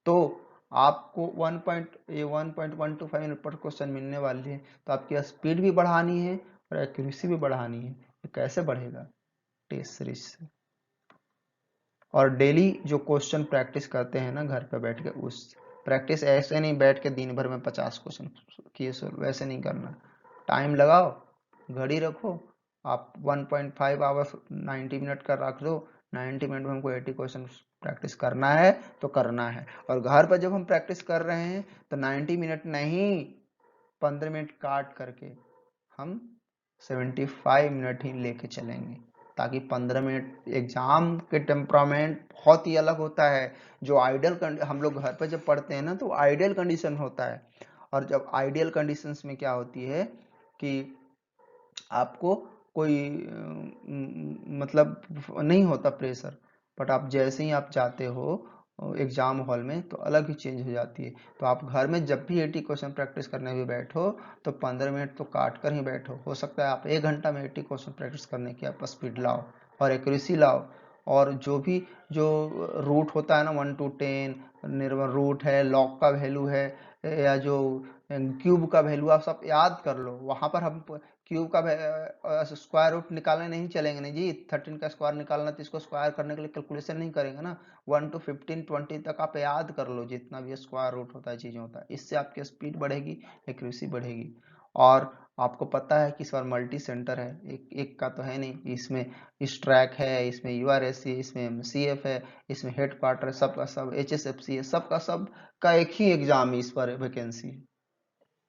तो आपको 1.125 मिनट पर क्वेश्चन मिलने वाली है, तो आपकी स्पीड भी बढ़ानी है और एक्यूरेसी भी बढ़ानी है। ये कैसे बढ़ेगा? टेस्ट सीरीज से। और डेली जो क्वेश्चन प्रैक्टिस करते हैं ना घर पे बैठ के, उस प्रैक्टिस ऐसे नहीं बैठ के दिन भर में 50 क्वेश्चन किए सोल्व, वैसे नहीं करना। टाइम लगाओ, घड़ी रखो, आप 1.5 आवर्स 90 मिनट का रख दो। 90 मिनट में हमको 80 क्वेश्चन प्रैक्टिस करना है तो करना है। और घर पर जब हम प्रैक्टिस कर रहे हैं तो 90 मिनट नहीं, 15 मिनट काट करके हम 75 मिनट ही लेके चलेंगे, ताकि 15 मिनट एग्जाम के टेम्परामेंट बहुत ही अलग होता है। जो आइडियल हम लोग घर पर जब पढ़ते हैं ना, तो आइडियल कंडीशन होता है। और जब आइडियल कंडीशंस में क्या होती है कि आपको कोई मतलब नहीं होता प्रेशर, बट आप जैसे ही आप जाते हो एग्जाम हॉल में तो अलग ही चेंज हो जाती है। तो आप घर में जब भी 80 क्वेश्चन प्रैक्टिस करने भी बैठो तो 15 मिनट तो काट कर ही बैठो। हो सकता है आप 1 घंटा में 80 क्वेश्चन प्रैक्टिस करने की आप स्पीड लाओ और एक्यूरेसी लाओ। और जो रूट होता है ना 1 to 10, निर्वल रूट है, लॉग का वैल्यू है, या जो क्यूब का वैल्यू, आप सब याद कर लो। वहां पर हम क्यूब का स्क्वायर रूट निकालने नहीं चलेंगे नहीं जी। 13 का स्क्वायर निकालना तो इसको स्क्वायर करने के लिए कैलकुलेशन नहीं करेंगे ना। 1 to 15 20 तक आप याद कर लो, जितना भी स्क्वायर रूट होता है चीजें होता है। इससे आपकी स्पीड बढ़ेगी, एक्यूरेसी बढ़ेगी। और आपको पता है कि इस बार मल्टी सेंटर है, एक का तो है नहीं। इसमें स्ट्रैक है, इसमें यूआरएससी, इसमें एमसीएफ है, इसमें हेड क्वार्टर है, सबका सब एचएसएफसी है, सबका सब का एक ही एग्जाम है इस बार वैकेंसी है।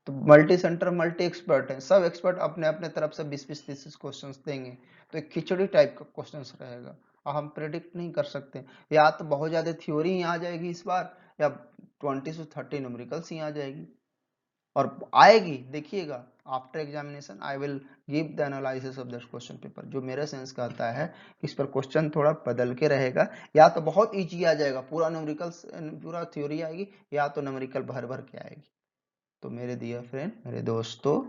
तो मल्टी सेंटर मल्टी एक्सपर्ट है, सब एक्सपर्ट अपने अपने तरफ से 20-20 30 क्वेश्चंस देंगे। तो एक खिचड़ी टाइप का क्वेश्चंस रहेगा और हम प्रेडिक्ट नहीं कर सकते। या तो बहुत ज्यादा थ्योरी ही आ जाएगी इस बार, या 20 से 30 न्यूमेरिकल्स ही आ जाएगी। और आएगी, देखिएगा after examination I will give the analysis of this question paper. जो मेरा सेंस कहता है कि इस पर क्वेश्चन थोड़ा बदल के रहेगा। या तो बहुत इजी आ जाएगा, पूरा न्यूमेरिकल्स पूरा थ्योरी आएगी, या तो न्यूमेरिकल भर भर के आएगी। तो मेरे डियर फ्रेंड, मेरे दोस्तों,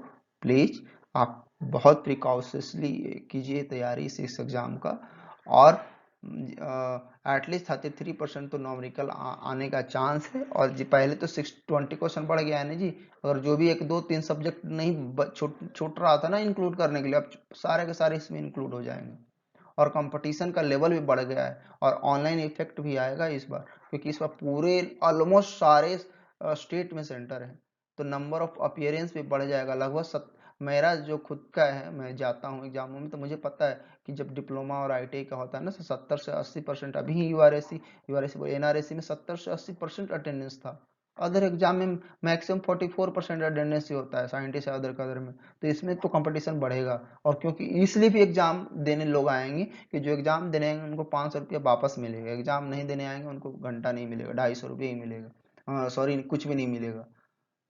प्लीज आप बहुत प्रिकॉशसली कीजिए तैयारी इस एग्जाम का। और एटलीस्ट 33% तो नॉमरिकल आने का चांस है। और जी पहले तो 20 क्वेश्चन बढ़ गया है ना जी। अगर जो भी 1 2 3 सब्जेक्ट नहीं छूट रहा था ना इंक्लूड करने के लिए, अब सारे के सारे इसमें इंक्लूड हो जाएंगे। और कंपटीशन का लेवल भी बढ़ गया है, और ऑनलाइन इफेक्ट भी आएगा इस बार, क्योंकि इस बार पूरे ऑलमोस्ट सारे स्टेट में सेंटर है। तो नंबर ऑफ अपीयरेंस भी बढ़ जाएगा लगभग। मेरा जो खुद का है, मैं जाता हूँ एग्जामों में, तो मुझे पता है कि जब डिप्लोमा और आईटीआई का होता है ना, 70 से 80%। अभी ही यूआरएससी एनआरएससी में 70 से 80% अटेंडेंस था। अदर एग्जाम में मैक्सिमम 44% अटेंडेंस ही होता है, साइंटिस्ट या अदर कदर में। तो इसमें तो कंपटीशन बढ़ेगा। और क्योंकि इसलिए भी एग्जाम देने लोग आएंगे कि जो एग्जाम देने आएंगे उनको 500 रुपया वापस मिलेगा, एग्जाम नहीं देने आएंगे उनको घंटा नहीं मिलेगा, 250 रुपये ही मिलेगा, सॉरी कुछ भी नहीं मिलेगा।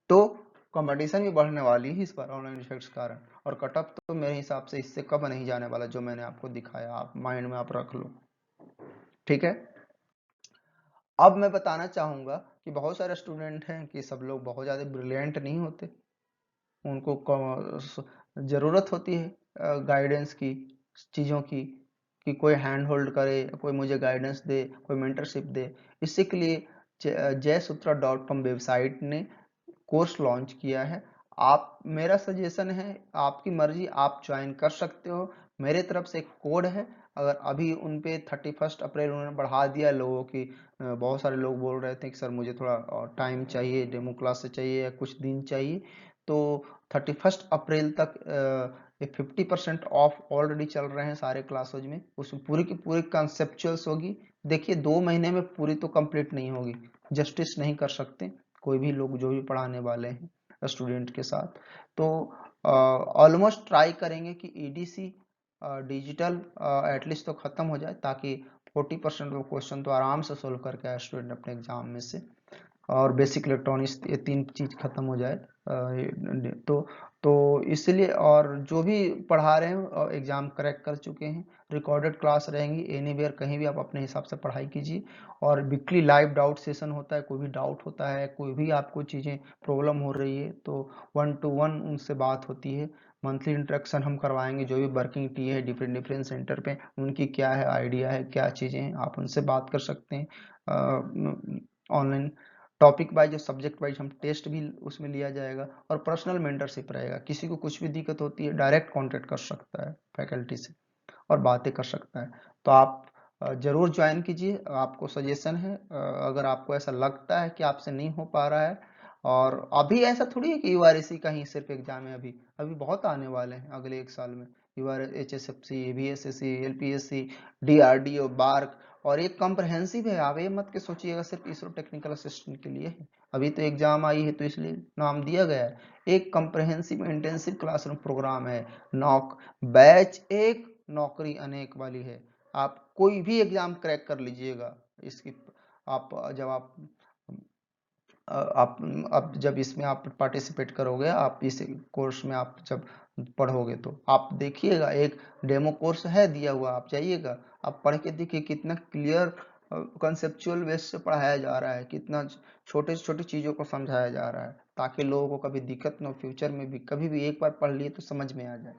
तो कंपटीशन भी बढ़ने वाली है इस बार ऑनलाइन इफेक्ट्स के कारण। और कट ऑफ तो मेरे हिसाब से इससे कम नहीं जाने वाला, जो मैंने आपको दिखाया, आप माइंड में आप रख लो, ठीक है। अब मैं बताना चाहूंगा कि बहुत सारे स्टूडेंट हैं कि सब लोग बहुत ज़्यादा ब्रिलियंट नहीं होते, उनको ज़रूरत होती है गाइडेंस की, चीज़ों की, कि कोई हैंड होल्ड करे, कोई मुझे गाइडेंस दे, कोई मेंटरशिप दे। इसी के लिए jayasutra.com वेबसाइट ने कोर्स लॉन्च किया है। आप, मेरा सजेशन है, आपकी मर्जी, आप ज्वाइन कर सकते हो। मेरे तरफ से एक कोड है, अगर अभी उन पे 31 अप्रैल उन्होंने बढ़ा दिया लोगों की। बहुत सारे लोग बोल रहे थे कि सर मुझे थोड़ा टाइम चाहिए, डेमो क्लास से चाहिए या कुछ दिन चाहिए। तो 31 अप्रैल तक 50% ऑफ ऑलरेडी चल रहे हैं सारे क्लासेज में। उसमें पूरी की पूरी कंसेप्चुअल्स होगी। देखिए 2 महीने में पूरी तो कंप्लीट नहीं होगी, जस्टिस नहीं कर सकते कोई भी लोग जो भी पढ़ाने वाले हैं। स्टूडेंट के साथ। तो ऑलमोस्ट ट्राई करेंगे कि ईडीसी डिजिटल एटलीस्ट तो ख़त्म हो जाए, ताकि 40% वो क्वेश्चन तो आराम से सोल्व करके आए स्टूडेंट अपने एग्जाम में से, और बेसिक इलेक्ट्रॉनिक्स, ये 3 चीज़ खत्म हो जाए। तो इसलिए, और जो भी पढ़ा रहे हैं एग्जाम क्रैक कर चुके हैं, रिकॉर्डेड क्लास रहेंगी, एनीवेयर कहीं भी आप अपने हिसाब से पढ़ाई कीजिए। और वीकली लाइव डाउट सेशन होता है, कोई भी डाउट होता है, कोई भी आपको चीज़ें प्रॉब्लम हो रही है तो 1 to 1 उनसे बात होती है। मंथली इंटरेक्शन हम करवाएंगे, जो भी वर्किंग टी है डिफरेंट डिफरेंट सेंटर पे, उनकी क्या है आइडिया है, क्या चीज़ें हैं, आप उनसे बात कर सकते हैं। Online topic wise, subject wise हम टेस्ट भी उसमें लिया जाएगा, और पर्सनल मेंटरशिप रहेगा। किसी को कुछ भी दिक्कत होती है डायरेक्ट कांटेक्ट कर सकता है फैकल्टी से और बातें कर सकता है। तो आप जरूर ज्वाइन कीजिए, आपको सजेशन है। अगर आपको ऐसा लगता है कि आपसे नहीं हो पा रहा है, और अभी ऐसा थोड़ी है कि यूआरएसी का ही सिर्फ एग्जाम है, अभी अभी बहुत आने वाले हैं अगले 1 साल में। यूआर एचएसएफसी, एबीएसएससी, एलपीएससी, डीआरडीओ, बार्क, और एक कॉम्प्रहेंसिव है। आप ये मत के सोचिएगा सिर्फ इसरो टेक्निकल असिस्टेंट के लिए है, अभी तो एग्जाम आई है तो इसलिए नाम दिया गया है। एक कॉम्प्रहेंसिव इंटेंसिव क्लासरूम प्रोग्राम है, नॉक बैच एक नौकरी अनेक वाली है। आप कोई भी एग्जाम क्रैक कर लीजिएगा इसकी। आप जब आप जब इसमें आप पार्टिसिपेट करोगे, आप इस कोर्स में आप जब पढ़ोगे, तो आप देखिएगा एक डेमो कोर्स है दिया हुआ, आप जाइएगा, आप पढ़ के देखिए कितना क्लियर कंसेप्चुअल बेस से पढ़ाया जा रहा है, कितना छोटे छोटे चीज़ों को समझाया जा रहा है, ताकि लोगों को कभी दिक्कत न हो, फ्यूचर में भी कभी भी एक बार पढ़ लिए तो समझ में आ जाए।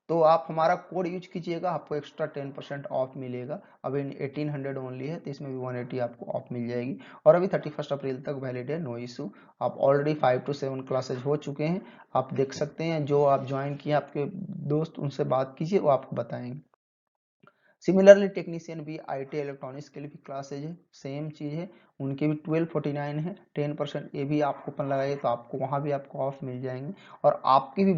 तो आप हमारा कोड यूज कीजिएगा, आपको एक्स्ट्रा 10% ऑफ मिलेगा। अभी 1800 ओनली है, तो इसमें भी 180 आपको ऑफ मिल जाएगी, और अभी 31 अप्रैल तक वैलिड है, नो इशू। आप ऑलरेडी 5 to 7 क्लासेज हो चुके हैं, आप देख सकते हैं। जो आप ज्वाइन किए आपके दोस्त, उनसे बात कीजिए, वो आपको बताएंगे। सिमिलरली टेक्नीशियन भी आईटी इलेक्ट्रॉनिक्स के लिए भी क्लासेज है, सेम चीज़ है, उनके भी 1249 है, 10% ये भी आप कूपन लगाइए तो आपको वहाँ भी आपको ऑफ मिल जाएंगे। और आपकी भी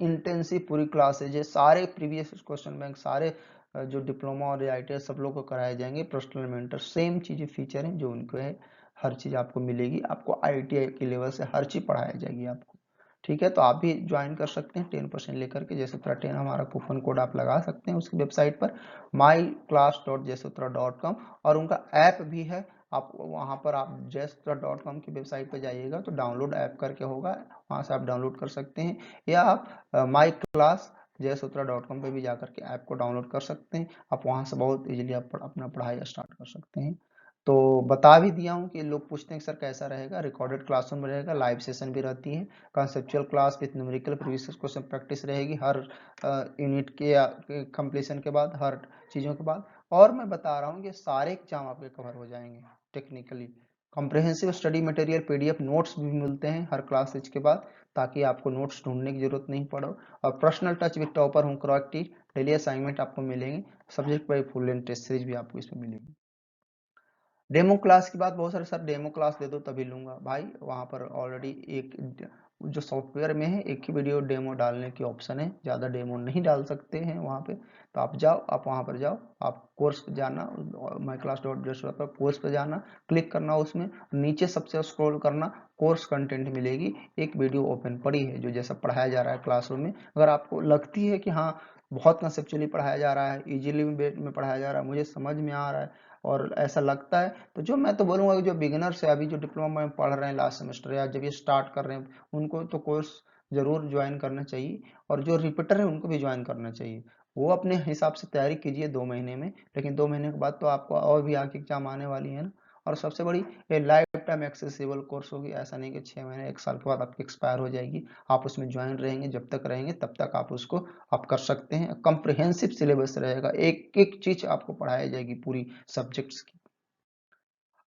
इंटेंसिव पूरी क्लासेज है, सारे प्रीवियस क्वेश्चन बैंक, सारे जो डिप्लोमा और आईटी सब लोग को कराए जाएंगे। पर्सनल मेंटर सेम चीज़ें फीचर हैं जो उनको है, हर चीज़ आपको मिलेगी, आपको आईटीआई के लेवल से हर चीज़ पढ़ाई जाएगी आपको। ठीक है, तो आप भी ज्वाइन कर सकते हैं 10% लेकर के। जयसूत्रा 10 हमारा कूपन कोड आप लगा सकते हैं उसकी वेबसाइट पर myclass.jayasutra.com, और उनका ऐप भी है। आप वहाँ पर आप jayasutra.com की वेबसाइट पर जाइएगा तो डाउनलोड ऐप करके होगा, वहाँ से आप डाउनलोड कर सकते हैं, या आप माई क्लास jayasutra.com पे भी जाकर के ऐप को डाउनलोड कर सकते हैं। आप वहाँ से बहुत इजीली आप अपना पढ़ाई स्टार्ट कर सकते हैं। तो बता भी दिया हूँ कि लोग पूछते हैं कि सर कैसा रहेगा, रिकॉर्डेड क्लासरूम रहेगा, लाइव सेशन भी रहती है, conceptual class with numerical previous question practice रहेगी हर यूनिट के कंप्लीशन के बाद, हर चीज़ों के बाद। और मैं बता रहा हूँ कि सारे एग्जाम आपके कवर हो जाएंगे technically. Comprehensive study material PDF notes भी मिलते हैं हर क्लासेज के बाद, ताकि आपको नोट्स ढूंढने की जरूरत नहीं पड़े। और पर्सनल टच विद टॉपर हूँ क्रॉकटी, डेली असाइनमेंट आपको मिलेंगे, subject wise full length test series भी आपको इसमें मिलेगी। डेमो क्लास की बात, बहुत सारे सर डेमो क्लास दे दो तभी लूंगा, भाई वहाँ पर ऑलरेडी एक जो सॉफ्टवेयर में है एक ही वीडियो डेमो डालने की ऑप्शन है, ज़्यादा डेमो नहीं डाल सकते हैं वहाँ पे। तो आप जाओ, आप वहाँ पर जाओ, आप कोर्स पे जाना, myclass.jayasutra पर कोर्स पे जाना, क्लिक करना, उसमें नीचे सबसे स्क्रॉल करना, कोर्स कंटेंट मिलेगी, एक वीडियो ओपन पड़ी है जो जैसा पढ़ाया जा रहा है क्लासरूम में। अगर आपको लगती है कि हाँ बहुत कंसेप्चुअली पढ़ाया जा रहा है, इजीली में पढ़ाया जा रहा है, मुझे समझ में आ रहा है, और ऐसा लगता है, तो जो मैं तो बोलूँगा कि जो बिगिनर्स है, अभी जो डिप्लोमा में पढ़ रहे हैं लास्ट सेमेस्टर, या जब ये स्टार्ट कर रहे हैं, उनको तो कोर्स जरूर ज्वाइन करना चाहिए। और जो रिपीटर है उनको भी ज्वाइन करना चाहिए। वो अपने हिसाब से तैयारी कीजिए 2 महीने में, लेकिन 2 महीने के बाद तो आपको और भी आगे एग्जाम आने वाली है ना। और सबसे बड़ी, ये लाइफ टाइम एक्सेसिबल कोर्स होगी, ऐसा नहीं कि 6 महीने 1 साल के बाद आपकी एक्सपायर हो जाएगी। आप उसमें ज्वाइन रहेंगे, जब तक रहेंगे तब तक आप उसको आप कर सकते हैं। कॉम्प्रिहेंसिव सिलेबस रहेगा, एक एक चीज आपको पढ़ाई जाएगी पूरी सब्जेक्ट्स की।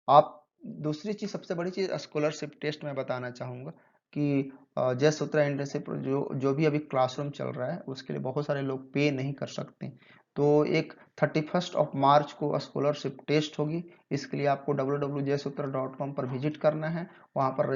आप दूसरी चीज, सबसे बड़ी चीज स्कॉलरशिप टेस्ट में बताना चाहूंगा कि जयसूत्रा इंटर्नशिप जो जो भी अभी क्लासरूम चल रहा है उसके लिए बहुत सारे लोग पे नहीं कर सकते। तो एक 31 मार्च को स्कॉलरशिप टेस्ट होगी। इसके लिए आपको www.jayasutra.com पर विजिट करना है, वहाँ पर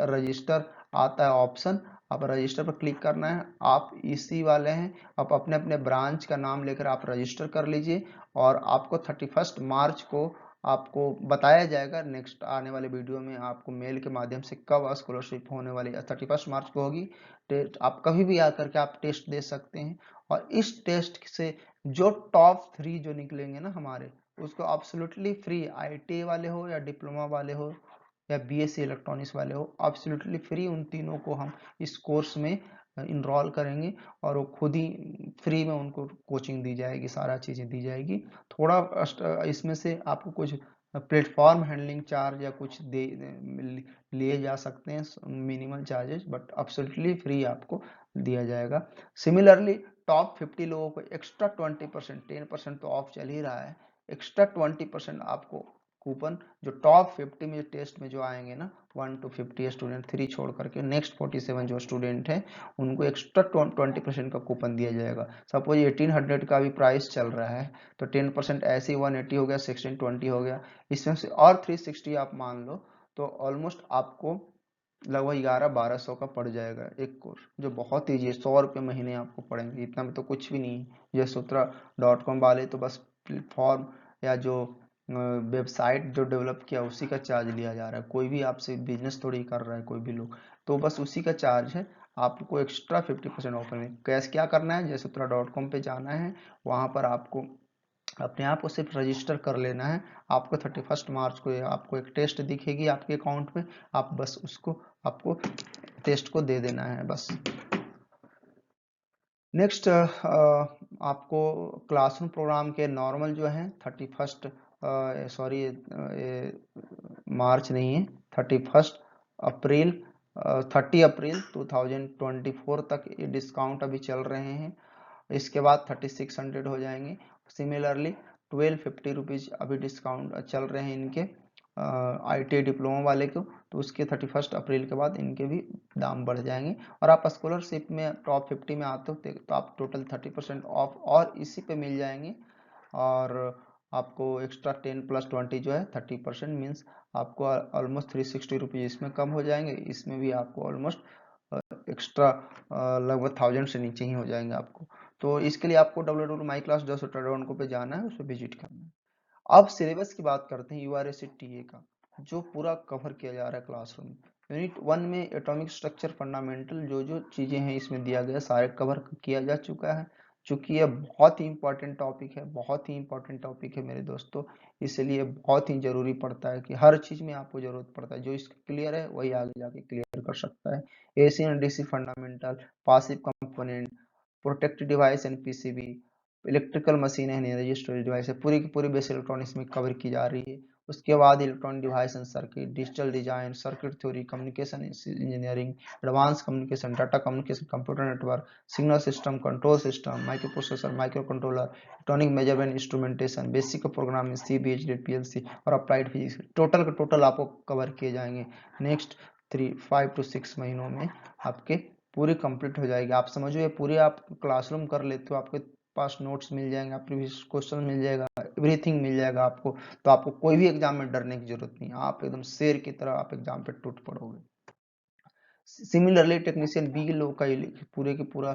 रजिस्टर आता है ऑप्शन, आप रजिस्टर पर क्लिक करना है। आप इसी वाले हैं, आप अपने अपने ब्रांच का नाम लेकर आप रजिस्टर कर लीजिए, और आपको 31 मार्च को आपको बताया जाएगा नेक्स्ट आने वाले वीडियो में, आपको मेल के माध्यम से कब स्कॉलरशिप होने वाली है। 31 मार्च को होगी। टेस्ट आप कभी भी आकर के आप टेस्ट दे सकते हैं, और इस टेस्ट से जो टॉप 3 जो निकलेंगे ना हमारे, उसको एब्सोल्युटली फ्री, आईटीआई वाले हो या डिप्लोमा वाले हो या बीएससी इलेक्ट्रॉनिक्स वाले हो, एब्सोल्युटली फ्री उन तीनों को हम इस कोर्स में इनरोल करेंगे, और वो खुद ही फ्री में उनको कोचिंग दी जाएगी, सारा चीज़ें दी जाएगी। थोड़ा इसमें से आपको कुछ प्लेटफॉर्म हैंडलिंग चार्ज या कुछ दे लिए जा सकते हैं, minimal charges, but absolutely free आपको दिया जाएगा। सिमिलरली टॉप 50 लोगों को एक्स्ट्रा 20%, 10% तो ऑफ चल ही रहा है, एक्स्ट्रा 20% आपको कूपन, जो टॉप 50 में टेस्ट में जो आएंगे ना 1 to 50 स्टूडेंट, 3 छोड़ करके नेक्स्ट 47 जो स्टूडेंट हैं उनको एक्स्ट्रा 20% का कूपन दिया जाएगा। सपोज 1800 का भी प्राइस चल रहा है, तो 10% ऐसे ही 180 हो गया, 1620 हो गया, इसमें से और 360 आप मान लो, तो ऑलमोस्ट आपको लगभग 1100-1200 का पड़ जाएगा एक कोर्स, जो बहुत ईजी है। 100 रुपये महीने आपको पड़ेंगे, इतना में तो कुछ भी नहीं है। Yashotra.com वाले तो बस प्लेटफॉर्म या जो वेबसाइट जो डेवलप किया उसी का चार्ज लिया जा रहा है, कोई भी आपसे बिजनेस थोड़ी कर रहा है कोई भी लोग, तो बस उसी का चार्ज है। आपको एक्स्ट्रा 50% ऑफर में कैश क्या करना है, Yashotra.com पे जाना है, वहाँ पर आपको अपने आप को सिर्फ रजिस्टर कर लेना है। आपको 31 मार्च को आपको एक टेस्ट दिखेगी आपके अकाउंट में, आप बस उसको आपको टेस्ट को दे देना है बस। नेक्स्ट आपको क्लासरूम प्रोग्राम के नॉर्मल जो है 31 सॉरी मार्च नहीं है, 31 अप्रैल 30 अप्रैल 2024 तक ये डिस्काउंट अभी चल रहे हैं। इसके बाद 3600 हो जाएंगे। सिमिलरली 1250 रुपीज़ अभी डिस्काउंट चल रहे हैं इनके आईटीआई डिप्लोमा वाले को, तो उसके 31 अप्रैल के बाद इनके भी दाम बढ़ जाएंगे। और आप स्कॉलरशिप में टॉप 50 में आते हो तो आप टोटल 30% ऑफ और इसी पे मिल जाएंगे। और आपको एक्स्ट्रा 10+20 जो है 30% मीन्स आपको ऑलमोस्ट 360 रुपीज़ इसमें कम हो जाएंगे। इसमें भी आपको ऑलमोस्ट एक्स्ट्रा लगभग 1000 से नीचे ही हो जाएंगे आपको। तो इसके लिए आपको www.myclass.com पे जाना है, उस पर विजिट करना है। अब सिलेबस की बात करते हैं यूआरएस टीए का, जो पूरा कवर किया जा रहा है क्लासरूम। यूनिट 1 में एटॉमिक स्ट्रक्चर फंडामेंटल जो जो चीज़ें हैं इसमें दिया गया सारे कवर किया जा चुका है। चूंकि यह बहुत ही इंपॉर्टेंट टॉपिक है, बहुत ही इंपॉर्टेंट टॉपिक है मेरे दोस्तों, इसलिए बहुत ही जरूरी पड़ता है कि हर चीज़ में आपको जरूरत पड़ता है। जो इसका क्लियर है वही आगे जाके क्लियर कर सकता है। AC and DC fundamental, passive component, protected device and PCB, electrical machine है, एनर्जी स्टोरेज डिवाइस है, पूरी की पूरी बेसिक इलेक्ट्रॉनिक्स में कवर की जा रही है। उसके बाद electronic device and circuit, digital design, circuit theory, communication engineering, advance communication, data communication, computer network, signal system, control system, micro processor, micro controller, electronic measurement instrumentation, basic programming, C B H D PLC और applied physics, total का total आपको cover किए जाएंगे। Next 5 to 6 महीनों में आपके पूरी complete हो जाएगी। आप समझो ये पूरी आप क्लासरूम कर लेते हो, आपके पास नोट्स मिल जाएंगे, प्रीवियस क्वेश्चन मिल जाएगा, एवरीथिंग मिल जाएगा आपको, तो आपको कोई भी एग्जाम में डरने की जरूरत नहीं, आप एकदम शेर की तरह आप एग्जाम पे टूट पड़ोगे। सिमिलरली टेक्नीशियन बी लोग का पूरे के पूरा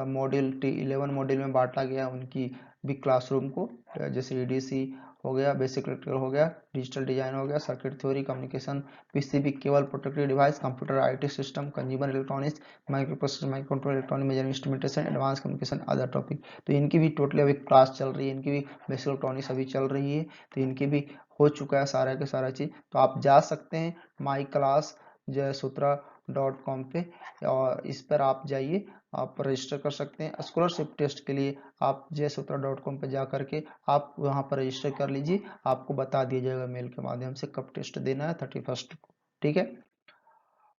मॉड्यूल 11 मॉड्यूल में बांटा गया उनकी भी क्लासरूम को, जैसे ईडीसी हो गया, बेसिक इलेक्ट्रिकल हो गया, डिजिटल डिजाइन हो गया, circuit theory, communication, PCB cable, protected device, computer IT system, consumer electronics, micro processor, micro controller, electronic measurement instrumentation, advance communication, other topic. तो इनकी भी टोटली अभी क्लास चल रही है, इनकी भी बेसिक इलेक्ट्रॉनिक्स अभी चल रही है, तो इनकी भी हो चुका है सारा के सारा चीज। तो आप जा सकते हैं माई क्लास Yashotra.com पे, और इस पर आप जाइए, आप रजिस्टर कर सकते हैं स्कॉलरशिप टेस्ट के लिए। आप Yashotra.com पे जा करके आप वहाँ पर रजिस्टर कर लीजिए, आपको बता दिया जाएगा मेल के माध्यम से कब टेस्ट देना है 31 को, ठीक है।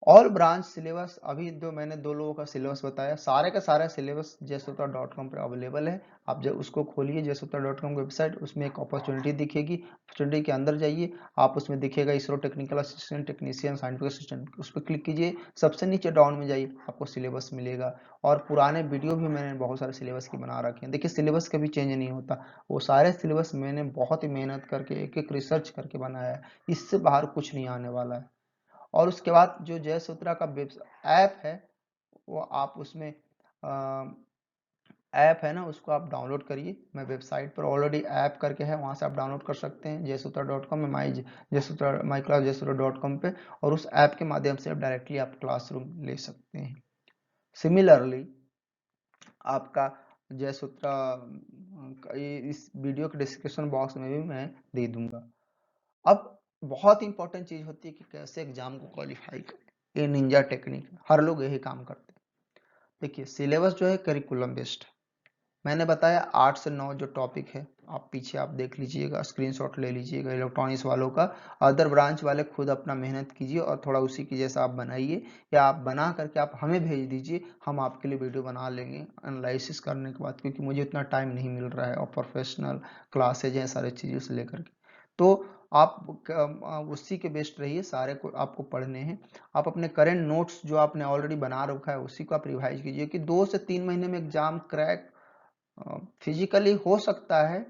ऑल ब्रांच सिलेबस, अभी जो मैंने 2 लोगों का सिलेबस बताया, सारे का सारा सिलेबस Yashotra.com पर अवेलेबल है। आप जब उसको खोलिए Yashotra.com वेबसाइट, उसमें एक अपॉर्चुनिटी दिखेगी, अपॉर्चुनिटी के अंदर जाइए, आप उसमें दिखेगा ISRO technical assistant, technician, scientific assistant, उस पर क्लिक कीजिए, सबसे नीचे डाउन में जाइए, आपको सिलेबस मिलेगा। और पुराने वीडियो भी मैंने बहुत सारे सिलेबस की बना रखे हैं। देखिए सिलेबस कभी चेंज नहीं होता, वो सारे सिलेबस मैंने बहुत ही मेहनत करके एक एक रिसर्च करके बनाया है, इससे बाहर कुछ नहीं आने वाला है। और उसके बाद जो Yashotra का ऐप है, वो आप उसमें ऐप है ना उसको आप डाउनलोड करिए। मैं वेबसाइट पर ऑलरेडी ऐप करके है, वहाँ से आप डाउनलोड कर सकते हैं jsutra.com में, myclassjsutra.com पे, और उस ऐप के माध्यम से आप डायरेक्टली आप क्लासरूम ले सकते हैं। सिमिलरली आपका जयसूत्रा इस वीडियो के डिस्क्रिप्शन बॉक्स में भी मैं दे दूंगा। अब बहुत इंपॉर्टेंट चीज होती है कि कैसे एग्जाम को क्वालिफाई करें। ये निंजा टेक्निक, हर लोग यही काम करते हैं। देखिए सिलेबस जो है करिकुलम बेस्ड, मैंने बताया 8 से 9 जो टॉपिक है, आप पीछे आप देख लीजिएगा, स्क्रीनशॉट ले लीजिएगा इलेक्ट्रॉनिक्स वालों का। अदर ब्रांच वाले खुद अपना मेहनत कीजिए और थोड़ा उसी की जैसा आप बनाइए, या आप बना करके आप हमें भेज दीजिए, हम आपके लिए वीडियो बना लेंगे एनालिसिस करने के बाद, क्योंकि मुझे उतना टाइम नहीं मिल रहा है और प्रोफेशनल क्लासेज हैं सारी चीज़ों से लेकर के। तो आप उसी के बेस्ड रहिए, सारे को आपको पढ़ने हैं। आप अपने करेंट नोट्स जो आपने ऑलरेडी बना रखा है उसी को आप रिवाइज कीजिए कि 2 से 3 महीने में एग्जाम क्रैक फिजिकली हो सकता है।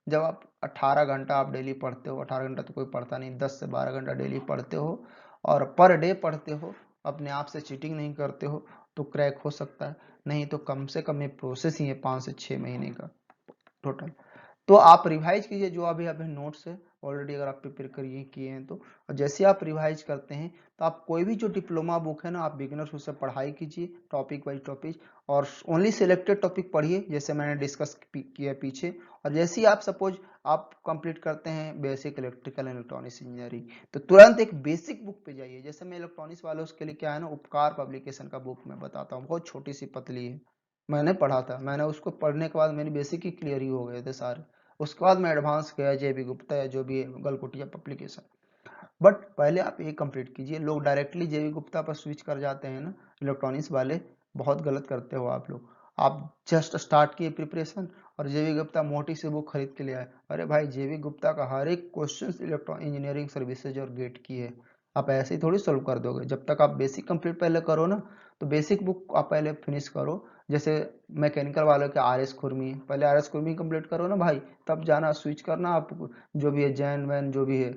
जब आप 18 घंटा आप डेली पढ़ते हो, 18 घंटा तो कोई पढ़ता नहीं, 10 से 12 घंटा डेली पढ़ते हो और पर डे पढ़ते हो, अपने आप से चीटिंग नहीं करते हो, तो क्रैक हो सकता है। नहीं तो कम से कम ये प्रोसेस ही है 5 से 6 महीने का टोटल। तो आप रिवाइज कीजिए जो अभी अभी नोट्स है ऑलरेडी, अगर आप प्रिपेयर करिए किए हैं तो। और जैसे आप रिवाइज करते हैं तो आप कोई भी जो डिप्लोमा बुक है ना, आप बिगिनर्स उससे पढ़ाई कीजिए टॉपिक वाइज टॉपिक, और ओनली सिलेक्टेड टॉपिक पढ़िए जैसे मैंने डिस्कस किया पीछे। और जैसे ही आप सपोज आप कंप्लीट करते हैं basic electrical and electronics engineering, तो तुरंत एक बेसिक बुक पे जाइए। जैसे मैं इलेक्ट्रॉनिक्स वालों के लिए क्या है ना, उपकार पब्लिकेशन का बुक मैं बताता हूँ, बहुत छोटी सी पतली है, मैंने पढ़ा था, मैंने उसको पढ़ने के बाद मेरी बेसिक ही क्लियर ही हो गए थे सारे। उसके बाद मैं एडवांस गया जेबी गुप्ता या जो भी है गलकुटिया पब्लिकेशन। बट पहले आप ये कंप्लीट कीजिए। लोग डायरेक्टली जेबी गुप्ता पर स्विच कर जाते हैं ना, इलेक्ट्रॉनिक्स वाले, बहुत गलत करते हो आप लोग। आप जस्ट स्टार्ट किए प्रिपरेशन और जेबी गुप्ता मोटी सी बुक खरीद के ले आए। अरे भाई जेबी गुप्ता का हर एक क्वेश्चन इलेक्ट्रॉन इंजीनियरिंग सर्विसेज और गेट की है, आप ऐसे ही थोड़ी सोल्व कर दोगे। जब तक आप बेसिक कंप्लीट पहले करो ना, तो बेसिक बुक आप पहले फिनिश करो। जैसे मैकेनिकल वालों के आर एस खुरमी, पहले आर एस खुरमी कंप्लीट करो ना भाई, तब जाना स्विच करना आप जो भी है जैन वैन जो भी है,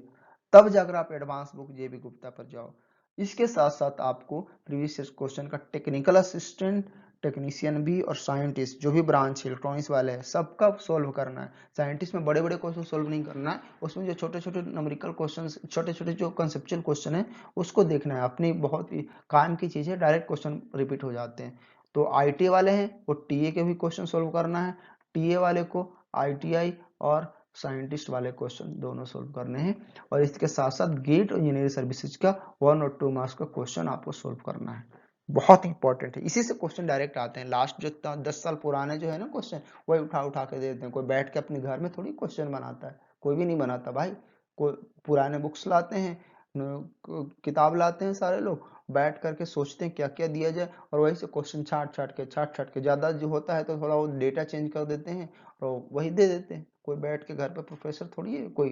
तब जाकर आप एडवांस बुक जेबी गुप्ता पर जाओ। इसके साथ साथ आपको प्रीवियस क्वेश्चन का टेक्निकल असिस्टेंट, टेक्नीशियन भी और साइंटिस्ट जो भी ब्रांच इलेक्ट्रॉनिक्स वाले हैं सबका सोल्व करना है। साइंटिस्ट में बड़े बड़े क्वेश्चन सोल्व नहीं करना है, उसमें जो छोटे छोटे न्यूमेरिकल क्वेश्चन, छोटे छोटे जो कंसेप्चुअल क्वेश्चन है उसको देखना है। अपनी बहुत ही काम की चीज़ है, डायरेक्ट क्वेश्चन रिपीट हो जाते हैं। तो आईटी वाले हैं वो टीए के भी क्वेश्चन सोल्व करना है, टीए वाले को आईटीआई और साइंटिस्ट वाले क्वेश्चन दोनों सोल्व करने हैं। और इसके साथ साथ गेट इंजीनियरिंग सर्विसेज का 1 और 2 मार्क्स का क्वेश्चन आपको सोल्व करना है, बहुत इंपॉर्टेंट है। इसी से क्वेश्चन डायरेक्ट आते हैं, लास्ट जो 10 साल पुराने जो है ना क्वेश्चन, वही उठा उठा के देते हैं। कोई बैठ के अपने घर में थोड़ी क्वेश्चन बनाता है, कोई भी नहीं बनाता भाई। कोई पुराने बुक्स लाते हैं, किताब लाते हैं, सारे लोग बैठ करके सोचते हैं क्या क्या दिया जाए, और वही से क्वेश्चन छाट छाट के ज्यादा जो होता है तो थोड़ा वो डेटा चेंज कर देते हैं और वही दे देते हैं। कोई बैठ के घर पे प्रोफेसर थोड़ी है कोई,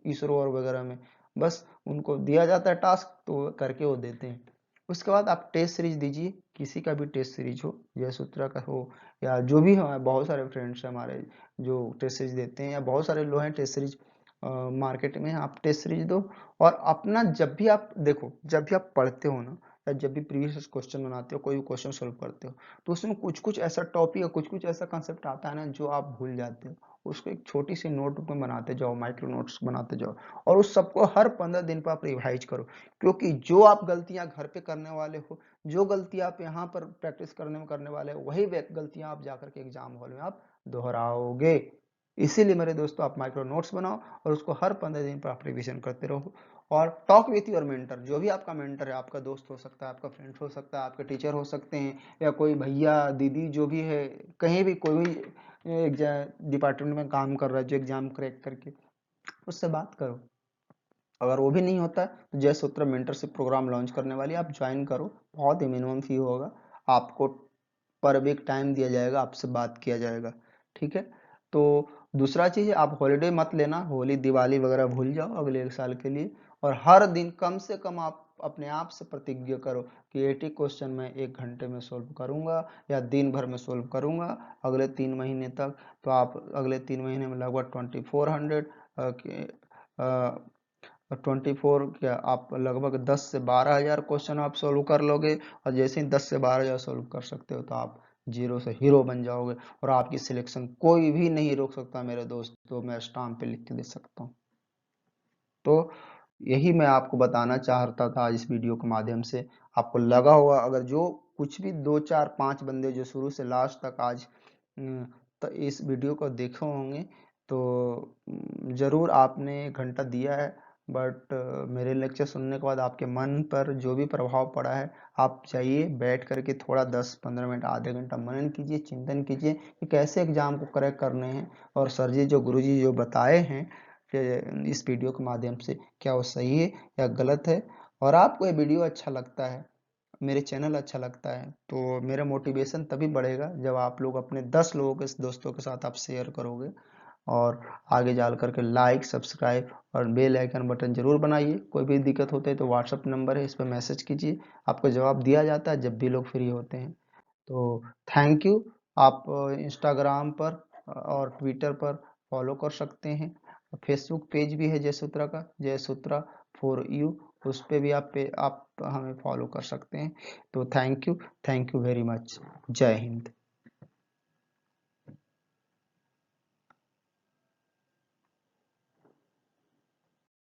इसरो और वगैरह में, बस उनको दिया जाता है टास्क तो करके वो देते हैं। उसके बाद आप टेस्ट सीरीज दीजिए, किसी का भी टेस्ट सीरीज हो, जयसूत्रा का हो या जो भी हो, बहुत सारे फ्रेंड्स हैं हमारे जो टेस्ट सीरीज देते हैं, या बहुत सारे लोग हैं टेस्ट सीरीज मार्केट में, आप टेस्ट सीरीज दो। और अपना जब भी आप देखो, जब भी आप पढ़ते हो ना, या जब भी प्रीवियस क्वेश्चन बनाते हो, कोई भी क्वेश्चन सोल्व करते हो, तो उसमें कुछ कुछ ऐसा टॉपिक या कुछ कुछ ऐसा कंसेप्ट आता है ना जो आप भूल जाते हो, उसको एक छोटी सी नोटबुक में बनाते जाओ, माइक्रो नोट्स बनाते जाओ, और उस सबको हर 15 दिन पर आप रिवाइज करो। क्योंकि जो आप गलतियां घर पे करने वाले हो, जो गलतियां आप यहाँ पर प्रैक्टिस करने में करने वाले हो, वही गलतियां आप जाकर के एग्जाम हॉल में आप दोहराओगे। इसीलिए मेरे दोस्तों आप माइक्रो नोट्स बनाओ और उसको हर 15 दिन पर आप रिवीजन करते रहो। और टॉक विथ योर मेंटर, जो भी आपका मेंटर है, आपका दोस्त हो सकता है, आपका फ्रेंड हो सकता है, आपके टीचर हो सकते हैं, या कोई भैया दीदी जो भी है, कहीं भी कोई भी डिपार्टमेंट में काम कर रहा है जो एग्जाम क्रैक करके, उससे बात करो। अगर वो भी नहीं होता है तो जयसूत्र मेंटरशिप प्रोग्राम लॉन्च करने वाली आप ज्वाइन करो, बहुत ही मिनिमम फी होगा, आपको पर वीक टाइम दिया जाएगा, आपसे बात किया जाएगा, ठीक है। तो दूसरा चीज, आप हॉलीडे मत लेना, होली दिवाली वगैरह भूल जाओ अगले एक साल के लिए। और हर दिन कम से कम आप अपने आप से प्रतिज्ञा करो कि 80 क्वेश्चन मैं 1 घंटे में सोल्व करूंगा या दिन भर में सोल्व करूंगा अगले 3 महीने तक। तो आप अगले 3 महीने में लगभग 2400 24 क्या आप लगभग 10 से 12 हज़ार क्वेश्चन आप सोल्व कर लोगे। और जैसे ही 10 से 12 हज़ार सोल्व कर सकते हो तो आप जीरो से हीरो बन जाओगे और आपकी सिलेक्शन कोई भी नहीं रोक सकता मेरे दोस्त, तो मैं स्टाम्प पे लिख के दे सकता हूँ। तो यही मैं आपको बताना चाहता था आज इस वीडियो के माध्यम से। आपको लगा होगा, अगर जो कुछ भी 2 4 5 बंदे जो शुरू से लास्ट तक आज तो इस वीडियो को देखे होंगे, तो जरूर आपने 1 घंटा दिया है। बट मेरे लेक्चर सुनने के बाद आपके मन पर जो भी प्रभाव पड़ा है, आप जाइए बैठ करके थोड़ा 10 15 मिनट आधे घंटा मनन कीजिए, चिंतन कीजिए कि कैसे एग्जाम को क्रैक करने हैं, और सर जी जो गुरु जी जो बताए हैं कि इस वीडियो के माध्यम से, क्या वो सही है या गलत है। और आपको ये वीडियो अच्छा लगता है, मेरे चैनल अच्छा लगता है, तो मेरा मोटिवेशन तभी बढ़ेगा जब आप लोग अपने 10 लोगों के दोस्तों के साथ आप शेयर करोगे। और आगे जा करके लाइक सब्सक्राइब और बेल आइकन बटन जरूर बनाइए। कोई भी दिक्कत होते है तो व्हाट्सअप नंबर है, इस पर मैसेज कीजिए, आपको जवाब दिया जाता है जब भी लोग फ्री होते हैं। तो थैंक यू। आप इंस्टाग्राम पर और ट्विटर पर फॉलो कर सकते हैं। फेसबुक पेज भी है जयसूत्रा का, जयसूत्रा फॉर यू, उस पे भी आप हमें फॉलो कर सकते हैं। तो थैंक यू वेरी मच। जय हिंद।